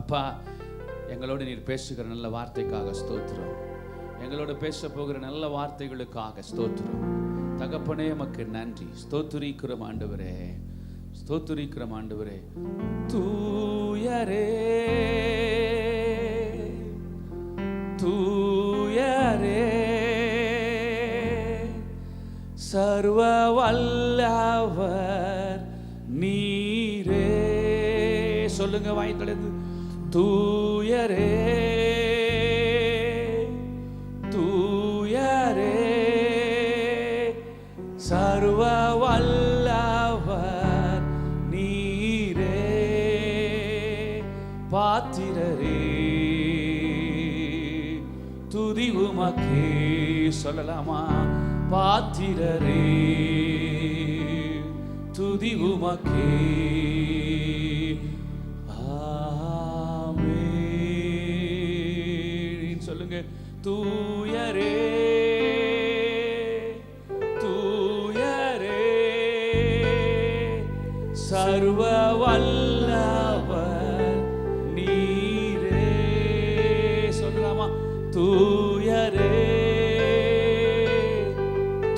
அப்பா, எங்களோடு நீர் பேசுகிற நல்ல வார்த்தைக்காக ஸ்தோத்திரம். எங்களோட பேச போகிற நல்ல வார்த்தைகளுக்காக ஸ்தோத்திரம். தகப்பனே, எமக்கு நன்றி. ஸ்தோத்திரிக்கிறோம் ஆண்டவரே, ஸ்தோத்திரிக்கிறோம் ஆண்டவரே. தூயரே தூயரே சர்வ வல்லவர் நீரே. சொல்லுங்க வாய் தொலைந்து. தூயரே தூயரே சர்வ வல்லவர் நீரே. பாத்திரரே துதி உமக்கே. சொல்லலாமா? பாத்திரரே துதி உமக்கே. ஆமென். சொல்லுங்க. தூயரே தூயரே சர்வ வல்லவர் நீரே. சொல்லலாமா? தூயரே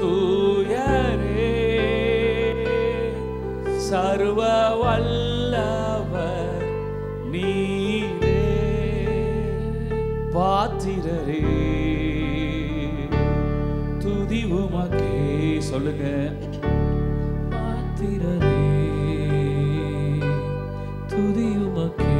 தூயரே சர்வ வல்லவர் நீரே. பாத்திரரே துதி உமக்கே. சொல்லுங்க. பாத்திரரே துதி உமக்கே.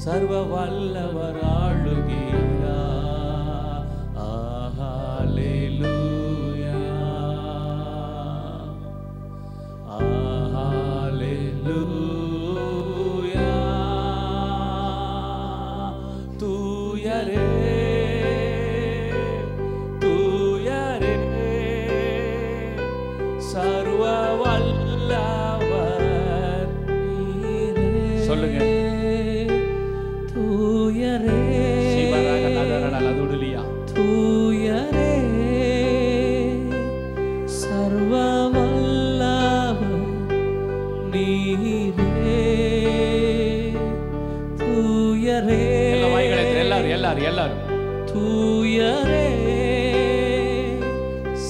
சர்வ வல்லவர் ஆளுகிறார். ஹல்லேலூயா ஹல்லேலூயா. தூயரே தூயரே சர்வ வல்லவர் நீரே. சொல்லுங்க. தூயரே தூயரே சர்வ வல்லவர் நீரே. தூயரே. எல்லாரும் தூயரே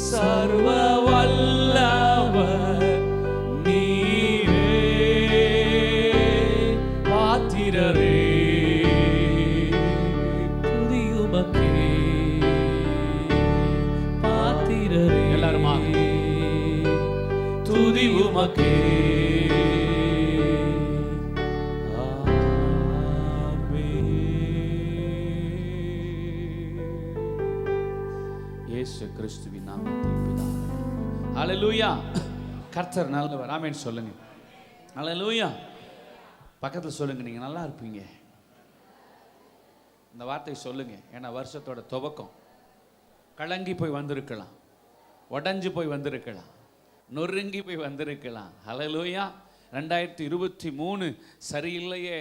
சர்வ வல்லவர் நீரே. பாத்திரரே துதி உமக்கே. பாத்திரரே எல்லாருமா துதி உமக்கே. இயேசு கிறிஸ்துவின் நாமத்தில் பிதாவே. ஹல்லேலூயா. கர்த்தர் நல்லவர். ஆமென் சொல்லுங்க. ஹல்லேலூயா. பக்கத்தில் சொல்லுங்க, நீங்க நல்லா இருப்பீங்க. இந்த வார்த்தை சொல்லுங்க. ஏன்னா வருஷத்தோட துவக்கம். கலங்கி போய் வந்திருக்கலாம், உடஞ்சி போய் வந்திருக்கலாம், நொறுங்கி போய் வந்திருக்கலாம். ஹல்லேலூயா. 2023 சரியில்லையே,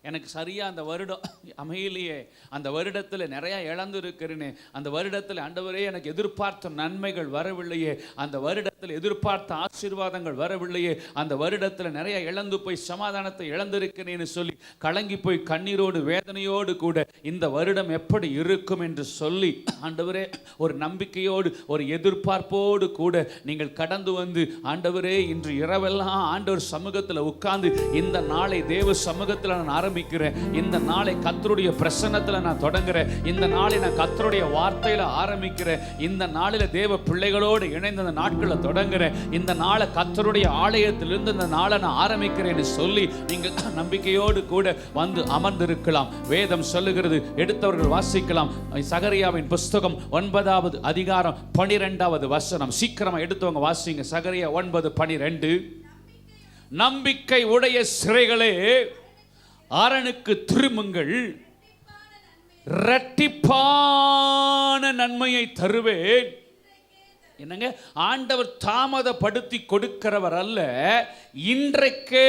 எனக்கு சரியாக அந்த வருடம் அமையலையே, அந்த வருடத்தில் நிறையா இழந்திருக்கிறேனே, அந்த வருடத்தில் ஆண்டவரே எனக்கு எதிர்பார்த்த நன்மைகள் வரவில்லையே, அந்த வருடத்தில் எதிர்பார்த்த ஆசீர்வாதங்கள் வரவில்லையே, அந்த வருடத்தில் நிறைய இழந்து போய் சமாதானத்தை இழந்திருக்கிறேன்னு சொல்லி கலங்கி போய் கண்ணீரோடு வேதனையோடு கூட இந்த வருடம் எப்படி இருக்கும் என்று சொல்லி ஆண்டவரே ஒரு நம்பிக்கையோடு ஒரு எதிர்பார்ப்போடு கூட நீங்கள் கடந்து வந்து ஆண்டவரே இன்று இரவெல்லாம் ஆண்டவர் சமூகத்தில் உட்கார்ந்து இந்த நாளை தேவ சமூகத்தில் நான் ஆரம்பிக்கிறேன், இந்த நாளை கர்த்தருடைய பிரசன்னத்தில் நான் தொடங்குறேன், இந்த நாளை நான் கர்த்தருடைய வார்த்தையில் ஆரம்பிக்கிறேன், இந்த நாளில் தேவ பிள்ளைகளோடு இணைந்த இந்த நாட்களை தொடங்குறேன், இந்த நாளை கர்த்தருடைய ஆலயத்திலிருந்து இந்த நாளை நான் ஆரம்பிக்கிறேன்னு சொல்லி நீங்கள் நம்பிக்கையோடு கூட வந்து அமர்ந்திருக்கலாம். வேதம் சொல்லுகிறது, எடுத்தவர்கள் வாசிக்கலாம். சகரியாவின் புஸ்தகம் 9வது அதிகாரம் 12வது வசனம். சீக்கிரமா எடுத்தவங்க வாசிங்க. சகரியா 9:12. நம்பிக்கை உடைய சிறைகளே அரணுக்கு திரும்புங்கள், இரட்டிப்பான நன்மையை தருவேன். என்னங்க, ஆண்டவர் தாமதப்படுத்தி கொடுக்கிறவர் அல்ல, இன்றைக்கே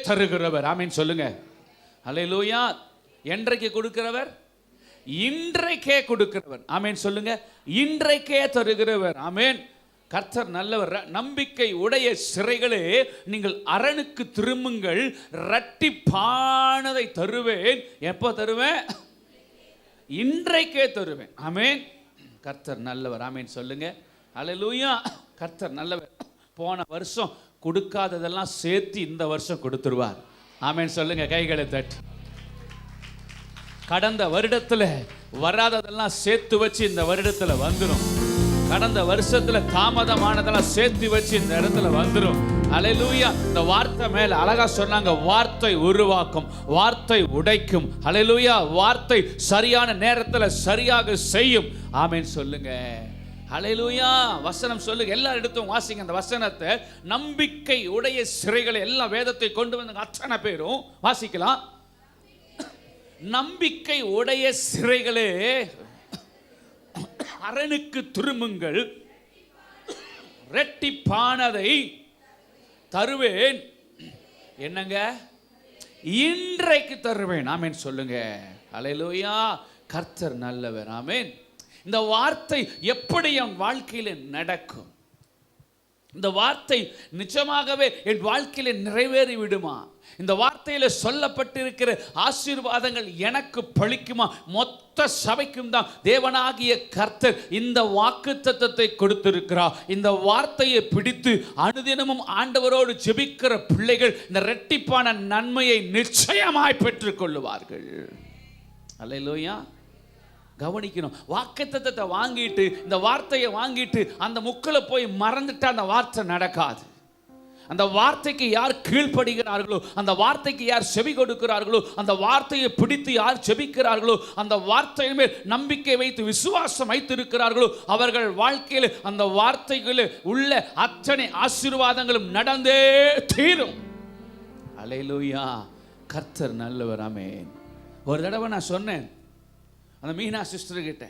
தருகிறவர். ஆமீன் சொல்லுங்க. அல்லேலூயா. என்றைக்கு கொடுக்கிறவர்? இன்றைக்கே கொடுக்கிறவர். ஆமீன் சொல்லுங்க. இன்றைக்கே தருகிறவர். ஆமீன். கர்த்தர் நல்லவர். நம்பிக்கை உடைய சிறைகளே, நீங்கள் அரணுக்கு திரும்புங்கள், இரட்டிப்பானதை தருவேன். எப்போ தருவேன்? இன்றைக்கே தருவேன். ஆமீன். கர்த்தர் நல்லவர். ஆமீன் சொல்லுங்க. அல்லேலூயா. கர்த்தர் நல்லவர். போன வருஷம் கொடுக்காததெல்லாம் சேர்த்து இந்த வருஷம் கொடுத்துருவார். ஆமீன் சொல்லுங்க. கைகளை தட்டி. கடந்த வருடத்துல வராததெல்லாம் சேர்த்து வச்சு இந்த வருடத்துல வந்துடும். கடந்த வருஷத்துல தாமதமானதெல்லாம் சேர்த்து வச்சு இந்த இடத்துல வந்துடும். அல்லேலூயா. இந்த வார்த்தை மேல அழகா சொன்னாங்க, வார்த்தை உருவாக்கும், வார்த்தை உடைக்கும். அல்லேலூயா. வார்த்தை சரியான நேரத்துல சரியாக செய்யும். ஆமீன் சொல்லுங்க. அல்லேலூயா. வசனம் சொல்லுங்க. எல்லா இடத்தும் வாசிங்க அந்த வசனத்தை. நம்பிக்கை உடைய சிறைகளை, எல்லா வேதத்தை கொண்டு வந்து அத்தனை பேரும் வாசிக்கலாம். நம்பிக்கை உடைய சிறைகளே, அரணுக்கு திரும்புங்கள், இரட்டிப்பானதை தருவேன். என்னங்க? இன்றைக்கு தருவேன். ஆமேன் சொல்லுங்க. அல்லேலூயா. கர்த்தர் நல்லவர். ஆமேன். இந்த வார்த்தை எப்படி என் வாழ்க்கையில் நடக்கும்? இந்த வார்த்தை நிஜமாகவே என் வாழ்க்கையில நிறைவேறி விடுமா? இந்த வார்த்தையில சொல்லப்பட்டிருக்கிற ஆசீர்வாதங்கள் எனக்கு பலிக்குமா? மொத்த சபைக்கும் தான் தேவனாகிய கர்த்தர் இந்த வாக்குத்தத்தத்தை கொடுத்திருக்கிறார். இந்த வார்த்தையை பிடித்து அனுதினமும் ஆண்டவரோடு ஜெபிக்கிற பிள்ளைகள் இந்த இரட்டிப்பான நன்மையை நிச்சயமாய் பெற்றுக் கொள்ளுவார்கள். அல்லேலூயா. கவனிக்கணும். வாக்குத்தத்தத்தை வாங்கிட்டு, இந்த வார்த்தையை வாங்கிட்டு அந்த முக்கில் போய் மறந்துட்டு அந்த வார்த்தை நடக்காது. அந்த வார்த்தைக்கு யார் கீழ்ப்படுகிறார்களோ, அந்த வார்த்தைக்கு யார் செவி கொடுக்கிறார்களோ, அந்த வார்த்தையை பிடித்து யார் செபிக்கிறார்களோ, அந்த வார்த்தையின் மேல் நம்பிக்கை வைத்து விசுவாசம் வைத்திருக்கிறார்களோ, அவர்கள் வாழ்க்கையில் அந்த வார்த்தைகளில் உள்ள அத்தனை ஆசீர்வாதங்களும் நடந்தே தீரும். அல்லேலூயா. கர்த்தர் நல்லவர். ஆமென். ஒரு தடவை நான் சொன்னேன் அந்த மீனா சிஸ்டர் கிட்ட,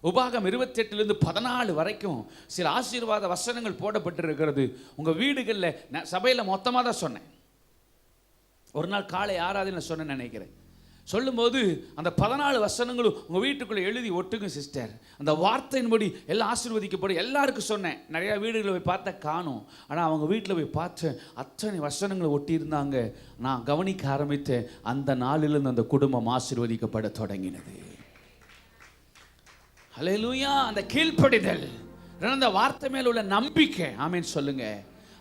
உபாகம் 28 14 வரைக்கும் சில ஆசீர்வாத வசனங்கள் போடப்பட்டிருக்கிறது. உங்கள் வீடுகளில் சபையில் மொத்தமாக தான் சொன்னேன். ஒரு நாள் காலை ஆராதனை சொன்னேன்னு நினைக்கிறேன். சொல்லும்போது அந்த 14 வசனங்களும் உங்கள் வீட்டுக்குள்ளே எழுதி ஒட்டுங்க சிஸ்டர். அந்த வார்த்தையின்படி எல்லாம் ஆசீர்வதிக்கப்படும் எல்லாருக்கும் சொன்னேன். நிறையா வீடுகளில் போய் பார்த்தா காணும். ஆனால் அவங்க வீட்டில் போய் பார்த்தேன், அத்தனை வசனங்களை ஒட்டியிருந்தாங்க. நான் கவனிக்க ஆரம்பித்தேன். அந்த நாளிலிருந்து அந்த குடும்பம் ஆசீர்வதிக்கப்பட தொடங்கினது. அல்லேலூயா. அந்த கீழ்ப்படிதல், அந்த வார்த்தை மேல் உள்ள நம்பிக்கை. ஆமென் சொல்லுங்க.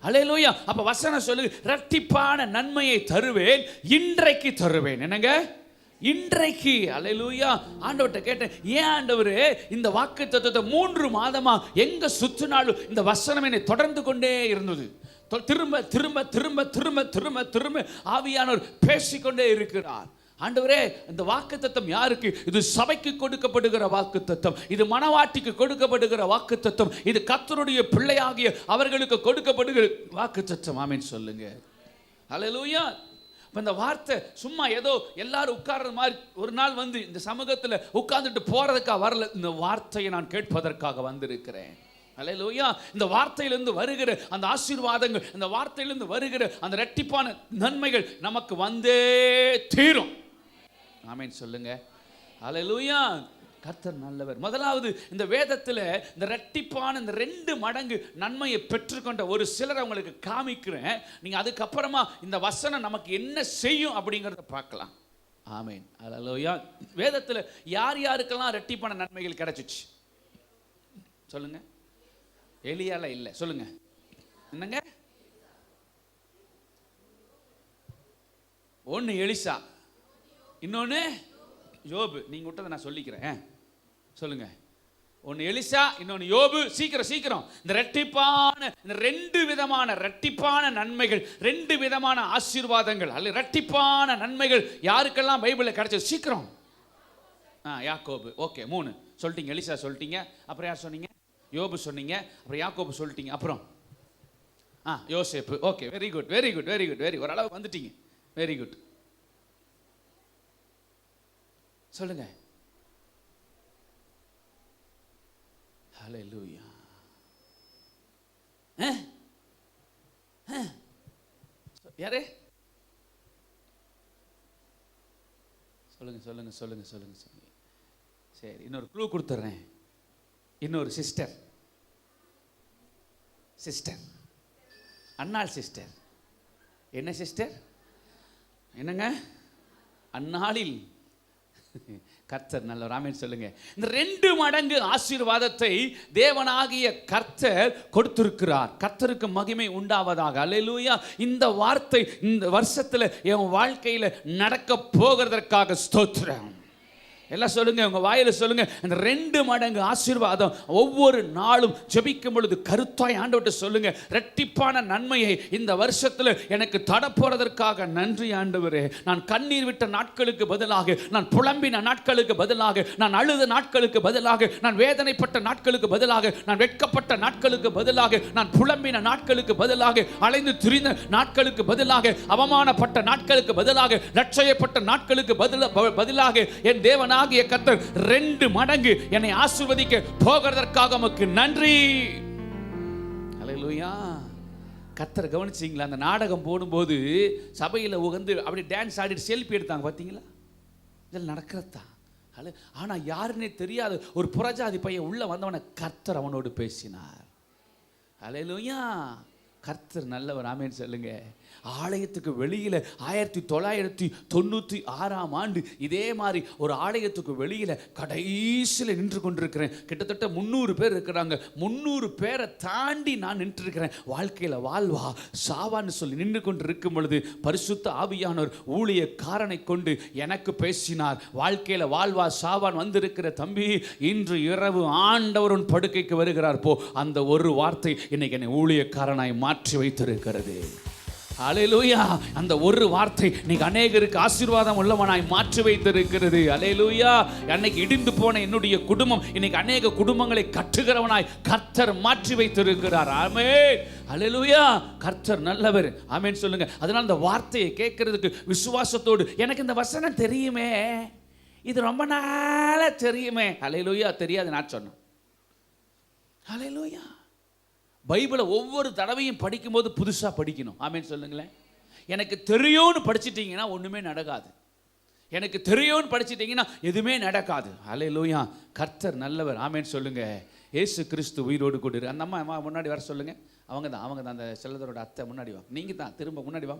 அல்லேலூயா. அப்ப வசனம் சொல்லுங்க, இரட்டிப்பான நன்மையை தருவேன், இன்றைக்கு தருவேன். என்னங்க? இன்றைக்கு. அல்லேலூயா. ஆண்டவர்கிட்ட கேட்டேன், ஏன் ஆண்டவரே இந்த வாக்குத்தத்தத்தை 3 மாதமா எங்க சுற்றினாலும் இந்த வசனம் என்னை தொடர்ந்து கொண்டே இருந்தது. திரும்ப திரும்ப திரும்ப திரும்ப திரும்ப திரும்ப ஆவியானவர் பேசிக்கொண்டே இருக்கிறார். ஆண்டவரே, இந்த வாக்குத்தத்தம் யாருக்கு? இது சபைக்கு கொடுக்கப்படுகிற வாக்குத்தத்தம், இது மனவாட்டிக்கு கொடுக்கப்படுகிற வாக்குத்தத்தம், இது கர்த்தருடைய பிள்ளையாகிய அவர்களுக்கு கொடுக்கப்படுகிற வாக்குத்தத்தம். ஆமென் சொல்லுங்க. அல்லேலூயா. இந்த வார்த்தை சும்மா ஏதோ எல்லாரும் உட்கார்ற மாதிரி ஒரு நாள் வந்து இந்த சமூகத்தில் உட்கார்ந்துட்டு போறதுக்காக வரல. இந்த வார்த்தையை நான் கேட்பதற்காக வந்திருக்கிறேன். அல்லேலூயா. இந்த வார்த்தையிலிருந்து வருகிற அந்த ஆசீர்வாதங்கள், இந்த வார்த்தையிலிருந்து வருகிற அந்த இரட்டிப்பான நன்மைகள் நமக்கு வந்தே தீரும். ஆமென் சொல்லுங்க. அல்லேலூயா. கர்த்தர் நல்லவர். முதலாவது, இந்த வேதத்தில் இந்த இரட்டிப்பான இந்த 2 மடங்கு நன்மையை பெற்றுக்கொண்ட ஒரு சிலர் அவங்களுக்கு காமிக்கிறேன். நீங்க அதுக்கப்புறமா இந்த வசனம் நமக்கு என்ன செய்யும் அப்படிங்கிறத பார்க்கலாம். ஆமென். அல்லேலூயா. வேதத்தில் யார் யாருக்கெல்லாம் இரட்டிப்பான நன்மைகள் கிடைச்சிச்சு சொல்லுங்க. எலியால இல்லை. சொல்லுங்க. என்னங்க? ஒன்று எலிசா, இன்னொன்று யோபு. நீங்க விட்டதை நான் சொல்லிக்கிறேன். சொல்லுங்க. ஒன்று எலிசா, இன்னொன்று யோபு. சீக்கிரம் சீக்கிரம். இந்த இரட்டிப்பான இந்த 2 விதமான இரட்டிப்பான நன்மைகள், 2 விதமான ஆசீர்வாதங்கள் அல்ல இரட்டிப்பான நன்மைகள் யாருக்கெல்லாம் பைபிளில் கிடைச்சது? சீக்கிரம். யாக்கோபு. ஓகே, 3 சொல்லிட்டீங்க. எலிசா சொல்லிட்டீங்க. அப்புறம் யார் சொன்னீங்க? யோபு சொன்னீங்க. அப்புறம் யாக்கோபு சொல்லிட்டீங்க. அப்புறம் யோசேப்பு. Okay, very good very good very good very. ஒரு அளவு வந்துட்டீங்க. Very good. சொல்லுங்க. ஹல்லேலூயா. யாரு? சொல்லுங்க சொல்லுங்க சொல்லுங்க சொல்லுங்க சொல்லுங்க. சரி, இன்னொரு க்ளூ கொடுத்துட்றேன். இன்னொரு சிஸ்டர் அன்னாள் சிஸ்டர். என்ன சிஸ்டர்? என்னங்க? அந்நாளில் கர்த்தர் நல்ல ராமன் சொல்லுங்க. இந்த 2 மடங்கு ஆசீர்வாதத்தை தேவனாகிய கர்த்தர் கொடுத்திருக்கிறார். கர்த்தருக்கு மகிமை உண்டாவதாக. அல்லேலூயா. இந்த வார்த்தை இந்த வருஷத்துல என் வாழ்க்கையில நடக்க போகிறதற்காக ஸ்தோத்திரம். எல்லாம் சொல்லுங்க, உங்க வாயில சொல்லுங்க. இந்த 2 மடங்கு ஆசீர்வாதம் ஒவ்வொரு நாளும் ஜெபிக்கும் பொழுது கருத்தாய் ஆண்டவர்கிட்ட சொல்லுங்க. இரட்டிப்பான நன்மையை இந்த வருஷத்துல எனக்கு தரப்போறதற்காக நன்றி ஆண்டவரே. நான் கண்ணீர் விட்ட நாட்களுக்கு பதிலாக, நான் புலம்பின நாட்களுக்கு பதிலாக, நான் அழுத நாட்களுக்கு பதிலாக, நான் வேதனைப்பட்ட நாட்களுக்கு பதிலாக, நான் வெட்கப்பட்ட நாட்களுக்கு பதிலாக, நான் புலம்பின நாட்களுக்கு பதிலாக, அலைந்து திரிந்த நாட்களுக்கு பதிலாக, அவமானப்பட்ட நாட்களுக்கு பதிலாக, லட்சியப்பட்ட நாட்களுக்கு பதிலாக என் தேவன் கர்த்தர் 2 மடங்கு என்னை ஆசீர்வதிக்க போகிறதற்காக உமக்கு நன்றி. ஹல்லேலூயா. கர்த்தர் கவனிச்சீங்களா? அந்த நாடகம் போடும்போது சபையில் உட்கார்ந்து அப்படி டான்ஸ் ஆடிட்டு செல்ஃபி எடுத்தாங்க பார்த்தீங்களா? இதெல்லாம் நடக்கிறதா? ஆனா யாருன்னே தெரியாத ஒரு புறஜாதி பையன் உள்ள வந்தவனை கர்த்தர் அவனோடு பேசினார். ஹல்லேலூயா. கர்த்தர் நல்லவர். ஆமென் சொல்லுங்க. ஆலயத்துக்கு வெளியில் 1996ஆம் ஆண்டு இதே மாதிரி ஒரு ஆலயத்துக்கு வெளியில் கடைசியில் நின்று கொண்டிருக்கிறேன். கிட்டத்தட்ட 300 பேர் இருக்கிறாங்க. 300 பேரை தாண்டி நான் நின்றுருக்கிறேன். வாழ்க்கையில் வாழ்வா சாவான்னு சொல்லி நின்று கொண்டு இருக்கும் பொழுது பரிசுத்த ஆவியானவர் ஊழியக்காரனை கொண்டு எனக்கு பேசினார். வாழ்க்கையில் வாழ்வா சாவான் வந்திருக்கிற தம்பி, இன்று இரவு ஆண்டவர் உன் படுக்கைக்கு வருகிறார் போ. அந்த ஒரு வார்த்தை இன்னைக்கு என்னை ஊழியக்காரனாய் மாற்றி வைத்திருக்கிறது. அல்லேலூயா. அந்த ஒரு வார்த்தை இன்னைக்கு அநேகருக்கு ஆசீர்வாதம் உள்ளவனாய் மாற்றி வைத்திருக்கிறது. அல்லேலூயா. அன்னைக்கு இடிந்து போன என்னுடைய குடும்பம் இன்னைக்கு அநேக குடும்பங்களை கட்டுகிறவனாய் கர்த்தர் மாற்றி வைத்திருக்கிறார். ஆமென். அல்லேலூயா. கர்த்தர் நல்லவர். ஆமென் சொல்லுங்க. அதனால அந்த வார்த்தையை கேட்கிறதுக்கு விசுவாசத்தோடு, எனக்கு இந்த வசனம் தெரியுமே, இது ரொம்ப நாளா தெரியுமே. அல்லேலூயா. தெரியாது நான் சொன்னேன். அல்லேலூயா. பைபிளை ஒவ்வொரு தடவையும் படிக்கும்போது புதுசாக படிக்கணும். ஆமென் சொல்லுங்களேன். எனக்கு தெரியும்னு படிச்சிட்டிங்கன்னா ஒன்றுமே நடக்காது. எனக்கு தெரியும்னு படிச்சிட்டிங்கன்னா எதுவுமே நடக்காது. அல்லேலூயா. கர்த்தர் நல்லவர். ஆமென் சொல்லுங்க. இயேசு கிறிஸ்து உயிரோடு கூட. அந்த அம்மா முன்னாடி வர சொல்லுங்க. அவங்க தான் அந்த செல்லதரோட அத்தை. முன்னாடி வா. நீங்கள் தான் திரும்ப முன்னாடி வா.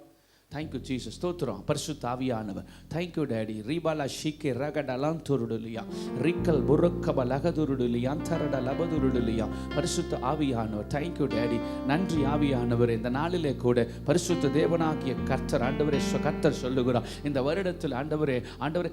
Thank you Jesus. ஸ்தோத்திரம். பரிசுத்த ஆவியானவர். Thank you daddy. ரீபாலா ஷீக்கே ரகடலாம் துருடுலியா ரிக்கல் புரக்கப லகதுருடுலியா தரட லபதுருடுலியா. பரிசுத்த ஆவியானவர். Thank you daddy. நன்றி ஆவியானவர். இந்த நாளிலே கூட பரிசுத்த தேவனாகிய கர்த்தர் ஆண்டவரே கர்த்தர் சொல்லுகிறார், இந்த வருடத்தில் ஆண்டவரே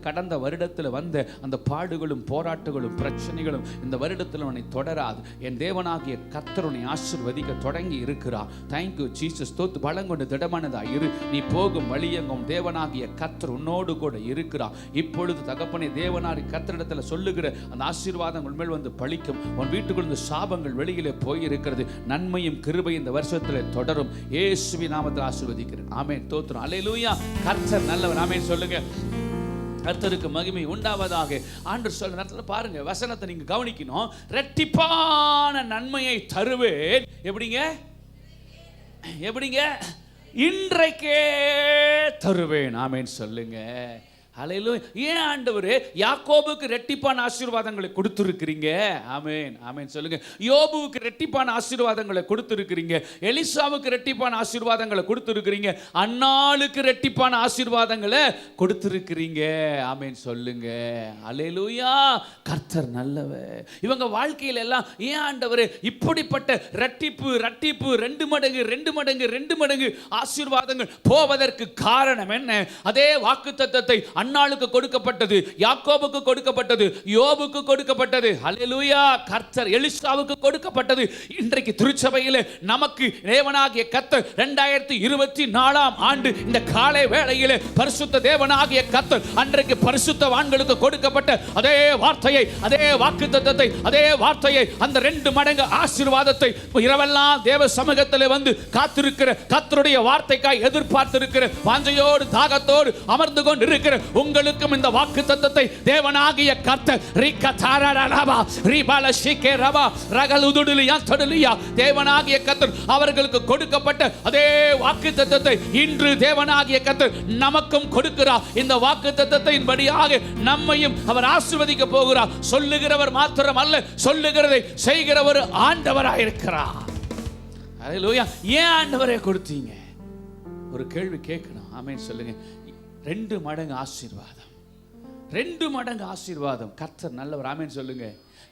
கடந்த வருடத்தில் வந்த அந்த பாடுகளும் போராட்டங்களும் பிரச்சனைகளும் இந்த வருடத்தில் உன்னை தொடராது. என் தேவனாகிய கர்த்தர் உன்னை ஆசீர்வதிக்க தொடங்கி இருக்கிறார். Thank you Jesus. தோத்து பலங்கொண்டு திடமானதா இரு. நீ போகும் வழியெங்கும் தேவனாகிய கர்த்தர் உன்னோடு கூட இருக்கிறார். இப்பொழுது தகப்பனே தேவனாகிய கர்த்தரிடத்தில் சொல்லுகிற அந்த ஆசீர்வாதம் உன்மேல் வந்து பலிக்கும். உன் வீட்டுக்குள் இந்த சாபங்கள் வெளியிலே போயிருக்கிறது. நன்மையும் கிருபையும் இந்த வருஷத்தில் தொடரும். இயேசுவின் நாமத்தில் ஆசீர்வதிக்கிறேன். ஆமென். தோத்திரம். அல்லேலூயா. கர்த்தர் நல்லவர். ஆமென் சொல்லுங்க. கர்த்தருக்கு மகிமை உண்டாவதாக. ஆண்டவர் சொல்ற நேரத்தில் பாருங்க, வசனத்தை நீங்க கவனிக்கணும். இரட்டிப்பான நன்மையை தருவேன். எப்படிங்க? இன்றைக்கே தருவேன். ஆமென் சொல்லுங்க. ஹல்லேலூயா. ஏன் ஆண்டவரே யாக்கோபுக்கு இரட்டிப்பான ஆசீர்வாதங்களை கொடுத்திருக்கிறீங்க? ஆமென். ஆமென் சொல்லுங்க. யோபுவுக்கு இரட்டிப்பான ஆசீர்வாதங்களை கொடுத்திருக்கிறீங்க. எலிசாவுக்கு இரட்டிப்பான ஆசீர்வாதங்களை கொடுத்திருக்கிறீங்க. அன்னாளுக்கு இரட்டிப்பான ஆசீர்வாதங்களை கொடுத்திருக்கிறீங்க. ஆமென் சொல்லுங்க. ஹல்லேலூயா. கர்த்தர் நல்லவர். இவங்க வாழ்க்கையில எல்லாம் ஏன் ஆண்டவரே இப்படிப்பட்ட இரட்டிப்பு 2 மடங்கு ஆசீர்வாதங்கள் போவதற்கு காரணம் என்ன? அதே வாக்குத்தத்தத்தை அன்னாளுக்கு கொடுக்கப்பட்டது, யாக்கோபுக்கு கொடுக்கப்பட்டது, யோபுக்கு கொடுக்கப்பட்டது. ஹல்லேலூயா. கர்த்தர் எலிசாவுக்கு கொடுக்கப்பட்டது. இன்றைக்கு திருச்சபையிலே நமக்கு தேவனாகிய கர்த்தர் 2024ஆம் ஆண்டு இந்த காலை வேளையிலே பரிசுத்த தேவனாகிய கர்த்தர் அன்றைக்கு பரிசுத்தவான்களுக்கு கொடுக்கப்பட்ட அதே வார்த்தையை, அதே வாக்குத்தத்தத்தை, அதே வார்த்தையை, அந்த 2 மடங்கு ஆசீர்வாதத்தை இரவெல்லாம் தேவ சமூகத்திலே வந்து காத்திருக்கிற கர்த்தருடைய வார்த்தைக்காய் எதிர்பார்த்திருக்கிற வாஞ்சையோடு தாகத்தோடு அமர்ந்து கொண்டு இருக்கிற உங்களுக்கும் இந்த வாக்குத்தத்தத்தை தேவனாகிய கர்த்தர் தேவனாகிய கர்த்தர் அவர்களுக்கு கொடுக்கப்பட்ட அதே வாக்குத்தத்தத்தை இன்று தேவனாகிய கர்த்தர் நமக்கும் கொடுக்கிறார். இந்த வாக்குத்தத்தத்தின் படியாக நம்மையும் அவர் ஆசீர்வதிக்க போகிறார். சொல்லுகிறவர் மாத்திரம் அல்ல, சொல்லுகிறதை செய்கிறவர் ஆண்டவராக இருக்கிறார். அல்லேலூயா. ஏன் ஆண்டவரே கொடுத்தீங்க? ஒரு கேள்வி கேட்கணும். ஆமென் சொல்லுங்க. 2 மடங்கு ஆசீர்வாதம், 2 மடங்கு ஆசீர்வாதம். கர்த்தர் நல்லவர். ஆமென் சொல்லுங்க.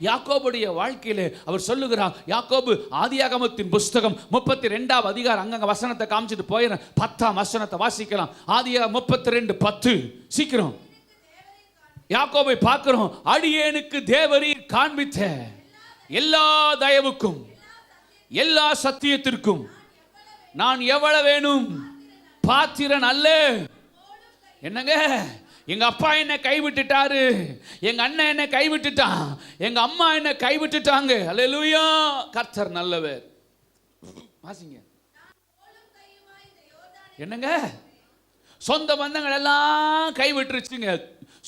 யாக்கோபுடைய வாழ்க்கையிலே அவர் சொல்லுகிறார். யாக்கோபு ஆதியாகமத்தின் புஸ்தகம் 32ஆம் அதிகாரம், அங்கங்க வசனத்தை காமிச்சிட்டு போயிடுறேன். 10ஆம் வசனத்தை வாசிக்கலாம். ஆதியாகமம் 32:10. சீக்கிரம் யாக்கோபை பார்க்கிறோம். அடியேனுக்கு தேவரீர் காண்பித்த எல்லா தயவுக்கும் எல்லா சத்தியத்திற்கும் நான் எவ்வளவு வேணும் பாத்திரன் அல்ல. என்னங்க, எங்க அப்பா என்ன கைவிட்டுட்டாரு, எங்க அண்ணன் என்ன கைவிட்டுட்டான், எங்க அம்மா என்ன கைவிட்டுட்டாங்க. அல்லேலூயா. கர்த்தர் நல்லவர். வாசிங்க. என்னங்க, சொந்த பந்தங்கள் எல்லாம் கைவிட்டுருச்சுங்க.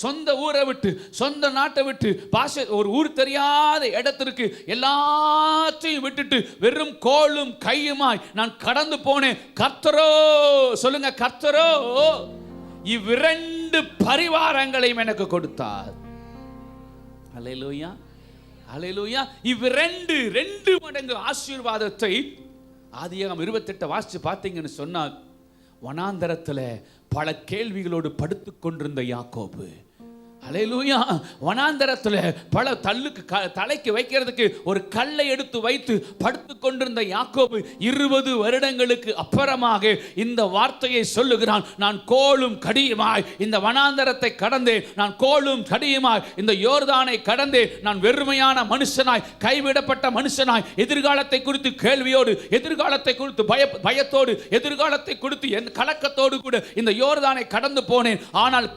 சொந்த ஊரை விட்டு, சொந்த நாட்டை விட்டு, பாஷை, ஒரு ஊர் தெரியாத இடத்திற்கு எல்லாத்தையும் விட்டுட்டு வெறும் கோலும் கையுமாய் நான் கடந்து போனேன். கர்த்தரோ, சொல்லுங்க, கர்த்தரோ இவ்விரண்டு பரிவாரங்களையும் எனக்கு கொடுத்தார். அல்லேலூயா, அல்லேலூயா. இவ்விரண்டு 2 மடங்கு ஆசீர்வாதத்தை ஆதியாகமம் 28 வாசிச்சு பார்த்தீங்கன்னு சொன்னால், வனாந்தரத்தில் பல கேள்விகளோடு படுத்துக் கொண்டிருந்த யாக்கோபு, அல்லேலூயா, வனாந்தரத்தில் பல தலைக்கு வைக்கிறதுக்கு ஒரு கல்லை எடுத்து வைத்து படுத்து கொண்டிருந்த யாக்கோபு 20 வருடங்களுக்கு அப்புறமாக இந்த வார்த்தையை சொல்லுகிறான். நான் கோலும் கடியுமாய் இந்த வனாந்தரத்தை கடந்தேன், நான் கோலும் கடியுமாய் இந்த யோர்தானை கடந்தேன். நான் வெறுமையான மனுஷனாய், கைவிடப்பட்ட மனுஷனாய், எதிர்காலத்தை குறித்து கேள்வியோடு, எதிர்காலத்தை குறித்து பயத்தோடு, எதிர்காலத்தை குறித்து என் கலக்கத்தோடு கூட இந்த யோர்தானை கடந்து போனேன். ஆனால்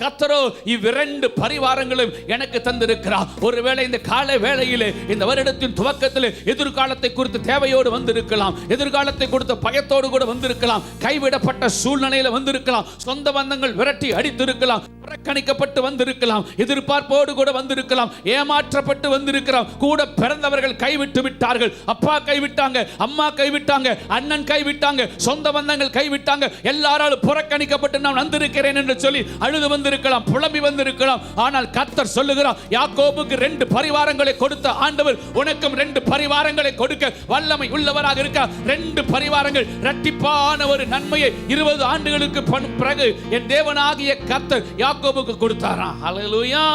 கர்த்தரோ இவ்விரண்டு பரிவாரங்களும் எனக்கு தந்திருக்கிறார். ஒருவேளை இந்த காலை வேளையிலே, இந்த வருடத்தின் துவக்கத்தில் எதிர்காலத்தை குறித்து தேவையோடு வந்திருக்கலாம், எதிர்காலத்தை குறித்த பயத்தோடு கூட வந்திருக்கலாம், கைவிடப்பட்ட சூழ்நிலையில் வந்திருக்கலாம், சொந்த பந்தங்கள் விரட்டி அடித்திருக்கலாம், புறக்கணிக்கப்பட்டு வந்திருக்கலாம், எதிர்பார்ப்போடு கூட வந்திருக்கலாம், ஏமாற்றப்பட்டு வந்திருக்கலாம், கூட பிறந்தவர்கள் கைவிட்டு விட்டார்கள், அப்பா கைவிட்டாங்க, அம்மா கைவிட்டாங்க, அண்ணன் கைவிட்டாங்க, சொந்த பந்தங்கள் கைவிட்டாங்க, எல்லாராலும் புறக்கணிக்கப்பட்டு நான் வந்திருக்கிறேன் என்று சொல்லி அழுது வந்திருக்கலாம், புலம்பி வந்திருக்கலாம். ஆனால் கர்த்தர் சொல்லுகிறார், யாக்கோபுக்கு 2 பரிவாரங்களை கொடுத்த ஆண்டவர் உனக்கும் 2 பரிவாரங்களை கொடுக்க வல்லமை உள்ளவராக இருக்கார். 2 பரிவாரங்கள் இரட்டிப்பான ஒரு நன்மையை 20 ஆண்டுகளுக்கு பிறகு என் தேவனாகிய கர்த்தர் யாக்கோபுக்கு கொடுத்தாராம். ஹல்லேலூயா.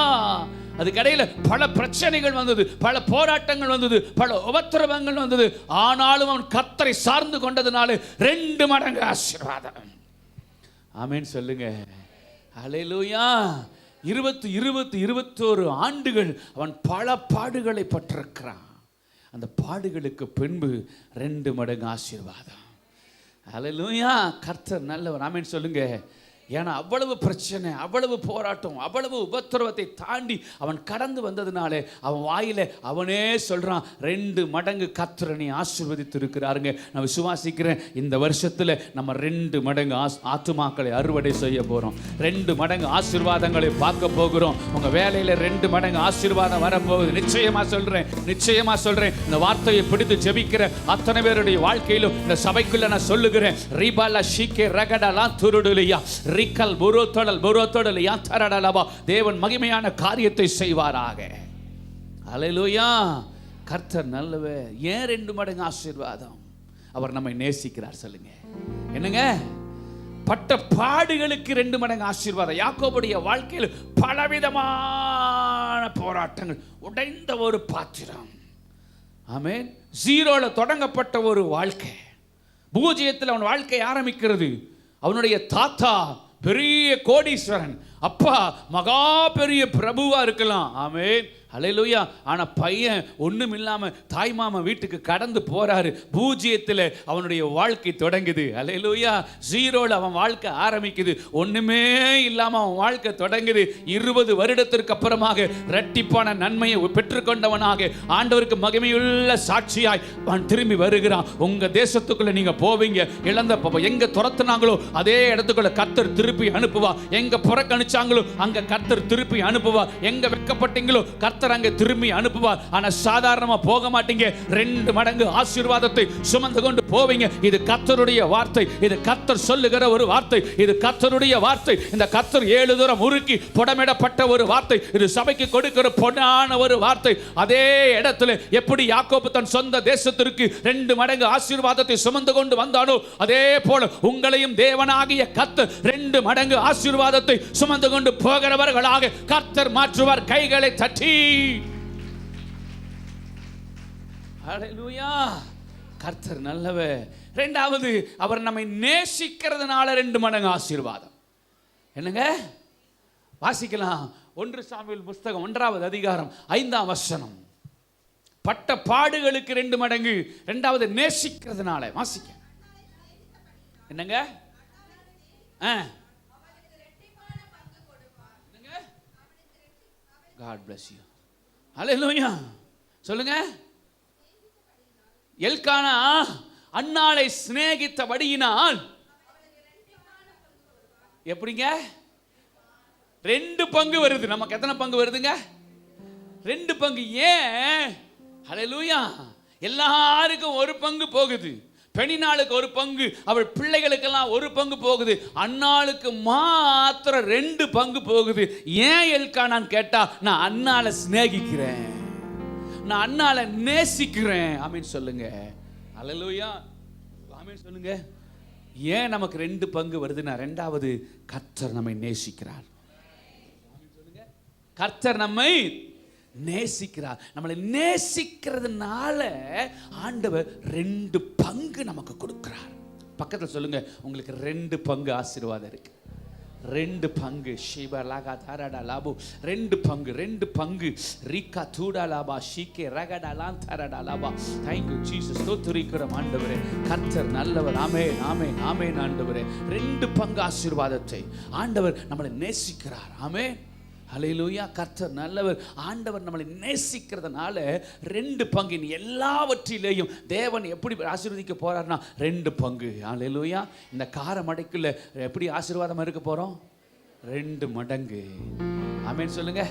அதுக்கடையில் பல பிரச்சனைகள் வந்தது, பல போராட்டங்கள் வந்தது, பல உபத்திரவங்கள் வந்தது. ஆனாலும் அவன் கர்த்தரை சார்ந்து கொண்டதுனால 2 மடங்கு ஆசீர்வாதம். ஆமென் சொல்லுங்க. ஹல்லேலூயா. 21 ஆண்டுகள் அவன் பல பாடுகளை பட்டிருக்கிறான். அந்த பாடுகளுக்கு பின்பு 2 மடங்கு ஆசீர்வாதம். ஹல்லேலூயா. கர்த்தர் நல்லவர். ஆமென் சொல்லுங்க. ஏன்னா அவ்வளவு பிரச்சனை, அவ்வளவு போராட்டம், அவ்வளவு உபத்திரவத்தை தாண்டி அவன் கடந்து வந்ததுனாலே அவன் வாயில அவனே சொல்றான், 2 மடங்கு கர்த்தரை ஆசீர்வதித்து இருக்கிறாருங்க. நான் விசுவாசிக்கிறேன், இந்த வருஷத்துல நம்ம 2 மடங்கு ஆத்துமாக்களை அறுவடை செய்ய போறோம். 2 மடங்கு ஆசீர்வாதங்களை பார்க்க போகிறோம். உங்க வேலையில 2 மடங்கு ஆசீர்வாதம் வரப்போகுது. நிச்சயமா சொல்றேன். இந்த வார்த்தையை பிடித்து ஜெபிக்கிற அத்தனை பேருடைய வாழ்க்கையிலும் இந்த சபைக்குள்ள நான் சொல்லுகிறேன், ரிபாலா ஷீகே ரகடலாம் துருடுலியா ரிக்கல் புரோத்தடல் யாத்தரடலவா, தேவன் மகிமையான காரியத்தை செய்வாராக. அல்லேலூயா. கர்த்தர் நல்லவர். ஏன் 2 மடங்கு ஆசீர்வாதம்? அவர் நம்மை நேசிக்கிறார். சொல்லுங்க, என்னங்க, பட்ட பாடுகளுக்கு 2 மடங்கு ஆசீர்வாதம். யாக்கோபுடைய வாழ்க்கையில் பலவிதமான போராட்டங்கள், உடைந்த ஒரு பாத்திரம். ஆமென். 0ல தொடங்கப்பட்ட ஒரு வாழ்க்கை, பூஜ்ஜியத்தில் அவன் வாழ்க்கை ஆரம்பிக்கிறது. அவனுடைய தாத்தா பெரிய கோடீஸ்வரன், அப்பா மகா பெரிய பிரபுவா இருக்கலாம். ஆமென். அல்லேலூயா. ஆனா பையன் ஒண்ணும் இல்லாம தாய் மாமா வீட்டுக்கு கடந்து போறாரு. பூஜ்ஜியத்தில் அவனுடைய வாழ்க்கை தொடங்குது. அல்லேலூயா. ஜீரோல அவன் வாழ்க்கை ஆரம்பிக்குது. ஒண்ணுமே இல்லாம அவன் வாழ்க்கை தொடங்குது. 20 வருடத்திற்கு அப்புறமாக இரட்டிப்பான நன்மையை பெற்றுக்கொண்டவனாக ஆண்டவருக்கு மகிமையுள்ள சாட்சியாய் அவன் திரும்பி வருகிறான். உங்க தேசத்துக்குள்ள நீங்க போவீங்க. இழந்த எங்க துரத்துனாங்களோ அதே இடத்துக்குள்ள கர்த்தர் திருப்பி அனுப்புவா. எங்க புறக்கணிச்சாங்களோ அங்க கர்த்தர் திருப்பி அனுப்புவா. எங்க வெட்கப்பட்டீங்களோ கர்த்தர் அங்கே திரும்பி அனுப்புவார். ஆனா சாதாரணமா போக மாட்டீங்க. 2 மடங்கு ஆசீர்வாதத்தை சுமந்து கொண்டு போவீங்க. இது கர்த்தருடைய வார்த்தை. இது கர்த்தர் சொல்லுகிற ஒரு வார்த்தை. இது கர்த்தருடைய வார்த்தை. இந்த கர்த்தர் 7 தூரம் உருக்கி புடமிடப்பட்ட ஒரு வார்த்தை. இது சபைக்கு கொடுக்கிற பொன்னான ஒரு வார்த்தை. அதே இடத்துல எப்படி யாக்கோபு தன் சொந்த தேசத்திற்கு 2 மடங்கு ஆசீர்வாதத்தை சுமந்து கொண்டு வந்தானோ அதே போல உங்களையும் தேவனாகிய கர்த்தர் 2 மடங்கு ஆசீர்வாதத்தை சுமந்து கொண்டு போகிறவர்களாக கர்த்தர் மாற்றுவார். கைகளை தட்டி ஹல்லேலூயா. கர்த்தர் நல்லவர். இரண்டாவது, அவர் நம்மை நேசிக்கிறதுனால 2 மடங்கு ஆசீர்வாதம். என்னங்க வாசிக்கலாம். 1 சாமுவேல் புஸ்தகம் 1வது அதிகாரம் 5ஆம் வசனம். பட்ட பாடுகளுக்கு 2 மடங்கு. இரண்டாவது நேசிக்கிறதுனால. வாசிக்க. என்னங்க God bless you. ஹல்லேலூயா. சொல்லுங்க. எல்கானா அன்னாளை சிநேகித்தபடியினால் எப்படிங்க 2 பங்கு வருது. நமக்கு எத்தனை பங்கு வருதுங்க? 2 பங்கு. ஏன்? ஹல்லேலூயா. எல்லாருக்கும் 1 பங்கு போகுது. பெண்ணினாளுக்கு 1 பங்கு, அவள் பிள்ளைகளுக்கெல்லாம் 1 பங்கு போகுது. அன்னாளுக்கு மாத்திரம் 2 பங்கு போகுது. ஏன் எல்கானான்னு கேட்டா, நான் அன்னாளை சிநேகிக்கிறேன், நான் அன்னாளை நேசிக்கிறேன். ஆமீன் சொல்லுங்க. அல்லேலூயா. ஆமீன் சொல்லுங்க. ஏன் நமக்கு 2 பங்கு வருதுன்னா, இரண்டாவது கர்த்தர் நம்மை நேசிக்கிறார். கர்த்தர் நம்மை நேசிக்கிறார். நம்மளை நேசிக்கிறதுனால ஆண்டவர் 2 பங்கு நமக்கு கொடுக்கிறார். பக்கத்தில் சொல்லுங்க, உங்களுக்கு 2 பங்கு ஆசீர்வாதம் இருக்கு. 2 பங்கு. ஷீபா லாகா தாராடா லாபு. 2 பங்கு. 2 பங்கு. ரீகா தூடா லாபா ஷீகே ரகடா லான் தாராடா லாபா. Thank you Jesus. ஸ்தோத்திரிக்கிறோம் ஆண்டவரே. கர்த்தர் நல்லவர். ஆமென் ஆமென் ஆமென் ஆண்டவரே. 2 பங்கு ஆசீர்வாதத்தை ஆண்டவர் நம்மளை நேசிக்கிறார். ஆமென். ஹல்லேலூயா. கர்த்தர் நல்லவர். ஆண்டவர் நம்மளை நேசிக்கிறதுனால 2 பங்கு. எல்லாவற்றிலேயும் தேவன் எப்படி ஆசீர்வதிக்க போறார்னா 2 பங்கு. ஹல்லேலூயா. இந்த கார மடைக்குள்ள எப்படி ஆசீர்வாதம் இருக்க போறோம்? 2 மடங்கு. ஆமென் சொல்லுங்க.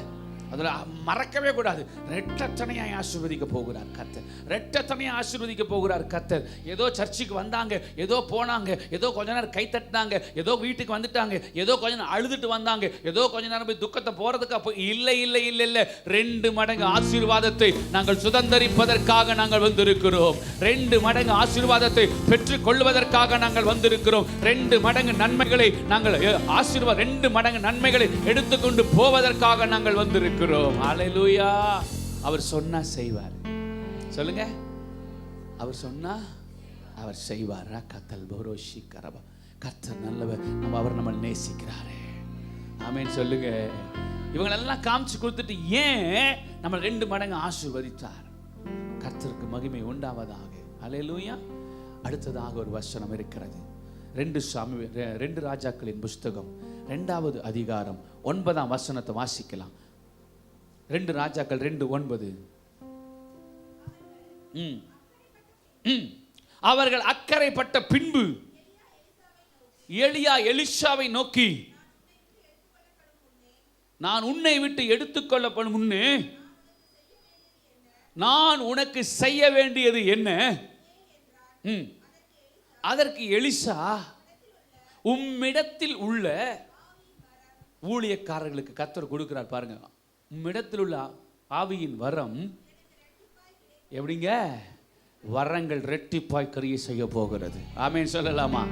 அதில் மறக்கவே கூடாது. ரெட்டத்தனையாய் ஆசீர்வதிக்க போகிறார் கர்த்தர். ரெட்டத்தனையாய் ஆசீர்வதிக்க போகிறார் கர்த்தர். ஏதோ சர்ச்சுக்கு வந்தாங்க, ஏதோ போனாங்க, ஏதோ கொஞ்ச நேரம் கை தட்டினாங்க, ஏதோ வீட்டுக்கு வந்துட்டாங்க, ஏதோ கொஞ்ச நேரம் அழுதுட்டு வந்தாங்க, ஏதோ கொஞ்ச நேரம் போய் துக்கத்தை போறதுக்கு அப்போ இல்லை இல்லை இல்லை இல்லை. 2 மடங்கு ஆசீர்வாதத்தை நாங்கள் சுதந்தரிப்பதற்காக நாங்கள் வந்திருக்கிறோம். 2 மடங்கு ஆசீர்வாதத்தை பெற்றுக் கொள்வதற்காக நாங்கள் வந்திருக்கிறோம். 2 மடங்கு நன்மைகளை நாங்கள் ஆசீர்வாதம் 2 மடங்கு நன்மைகளை எடுத்துக்கொண்டு போவதற்காக நாங்கள் வந்திருக்கிறோம். ஹல்லேலூயா. அவர் சொன்னா செய்வார். சொல்லுங்க. அவர் சொன்னா அவர் செய்வார். கத்தல் போரோஷி கரபா. கர்த்தர் நல்லவர். அவர் நம்ம நேசிக்கிறாரே. ஆமென் சொல்லுங்க. இவங்களெல்லாம் காமிச்சு கொடுத்துட்டு ஏன் நம்ம 2 மடங்கு ஆசீர்வதித்தார்? கர்த்தருக்கு மகிமை உண்டாவதாக. ஹல்லேலூயா. அடுத்ததாக ஒரு வசனம் இருக்கிறது. 2 ராஜாக்களின் புஸ்தகம் 2வது அதிகாரம் 9ஆம் வசனத்தை வாசிக்கலாம். 2 ராஜாக்கள் 2:9. அவர்கள் அக்கறைப்பட்ட பின்பு எலியா எலிஷாவை நோக்கி, நான் உன்னை விட்டு எடுத்துக்கொள்ளப்படும் முன்னே நான் உனக்கு செய்ய வேண்டியது என்ன? அதற்கு எலிசா, உம்மிடத்தில் உள்ள ஊழியக்காரர்களுக்கு கர்த்தர் கொடுக்கிறார் பாருங்க. உம்மிடத்தில் உள்ள ஆவியின் வரம் எப்படிங்க? வரங்கள் ரெட்டிப்பாய் கிரியை செய்ய போகிறது. ஆமென் சொல்லலாமா?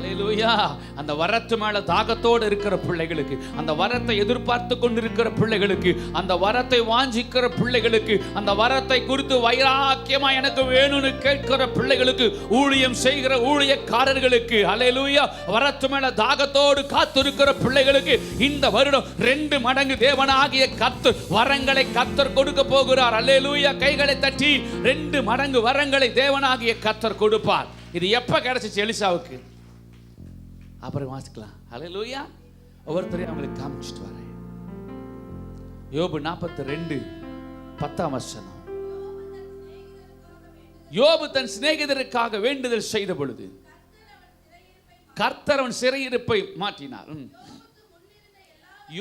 அல்லேலூயா. அந்த வரத்து மேல தாகத்தோடு இருக்கிற பிள்ளைகளுக்கு, அந்த வரத்தை எதிர்பார்த்து கொண்டிருக்கிற பிள்ளைகளுக்கு, அந்த வரத்தை வாஞ்சிக்கிற பிள்ளைகளுக்கு, அந்த வரத்தை குறித்து வைராக்கியமா எனக்கு வேணும்னு கேட்கிற பிள்ளைகளுக்கு, ஊழியம் செய்கிற ஊழியக்காரர்களுக்கு, அல்லேலூயா, வரத்து மேல தாகத்தோடு காத்திருக்கிற பிள்ளைகளுக்கு இந்த வருடம் 2 மடங்கு தேவனாகிய கர்த்தர் வரங்களை கர்த்தர் கொடுக்க போகிறார். அல்லேலூயா. கைகளை தட்டி 2 மடங்கு வரங்களை தேவனாகிய கர்த்தர் கொடுப்பார். இது எப்ப கிடைச்சிச்சு எலிசாவுக்கு? அப்புறம் வாசிக்கலாம். அல்லேலூயா. ஒவ்வொருத்தரையும் அவங்களுக்கு காமிச்சிட்டு வரேன். யோபு 42:10 யோபு தன் சிநேகிதருக்காக வேண்டுதல் செய்த பொழுது கர்த்தர் அவன் சிறையிருப்பை மாற்றினார்.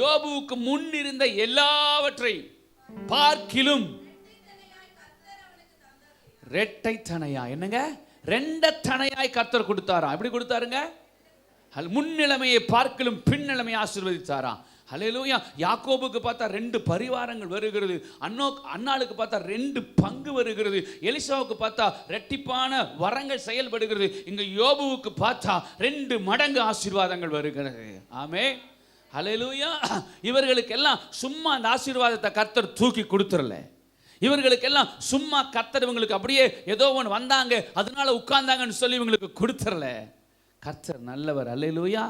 யோபுவுக்கு முன் இருந்த எல்லாவற்றை பார்க்கிலும் இரட்டை தனையா, என்னங்க, 2 தனையாய் கர்த்தர் கொடுத்தாரா. எப்படி கொடுத்தாருங்க? முன்னிலைமையை பார்க்கிலும் பின்னிலைமையை ஆசீர்வதித்தாராம். ஹல்லேலூயா. யாக்கோபுக்கு பார்த்தா 2 பரிவாரங்கள் வருகிறது. அன்னாளுக்கு பார்த்தா 2 பங்கு வருகிறது. எலிசாவுக்கு பார்த்தா இரட்டிப்பான வரங்கள் செயல்படுகிறது. இங்க யோபுவுக்கு பார்த்தா 2 மடங்கு ஆசீர்வாதங்கள் வருகிறது. ஆமென். ஹல்லேலூயா. இவர்களுக்கெல்லாம் சும்மா அந்த ஆசீர்வாதத்தை கர்த்தர் தூக்கி கொடுத்துறல. இவர்களுக்கெல்லாம் சும்மா கர்த்தர் இவங்களுக்கு அப்படியே ஏதோ ஒன்று வந்தாங்க அதனால உட்கார்ந்தாங்கன்னு சொல்லி இவங்களுக்கு கொடுத்துறல. கர்த்தர் நல்லவர். அல்லேலூயா.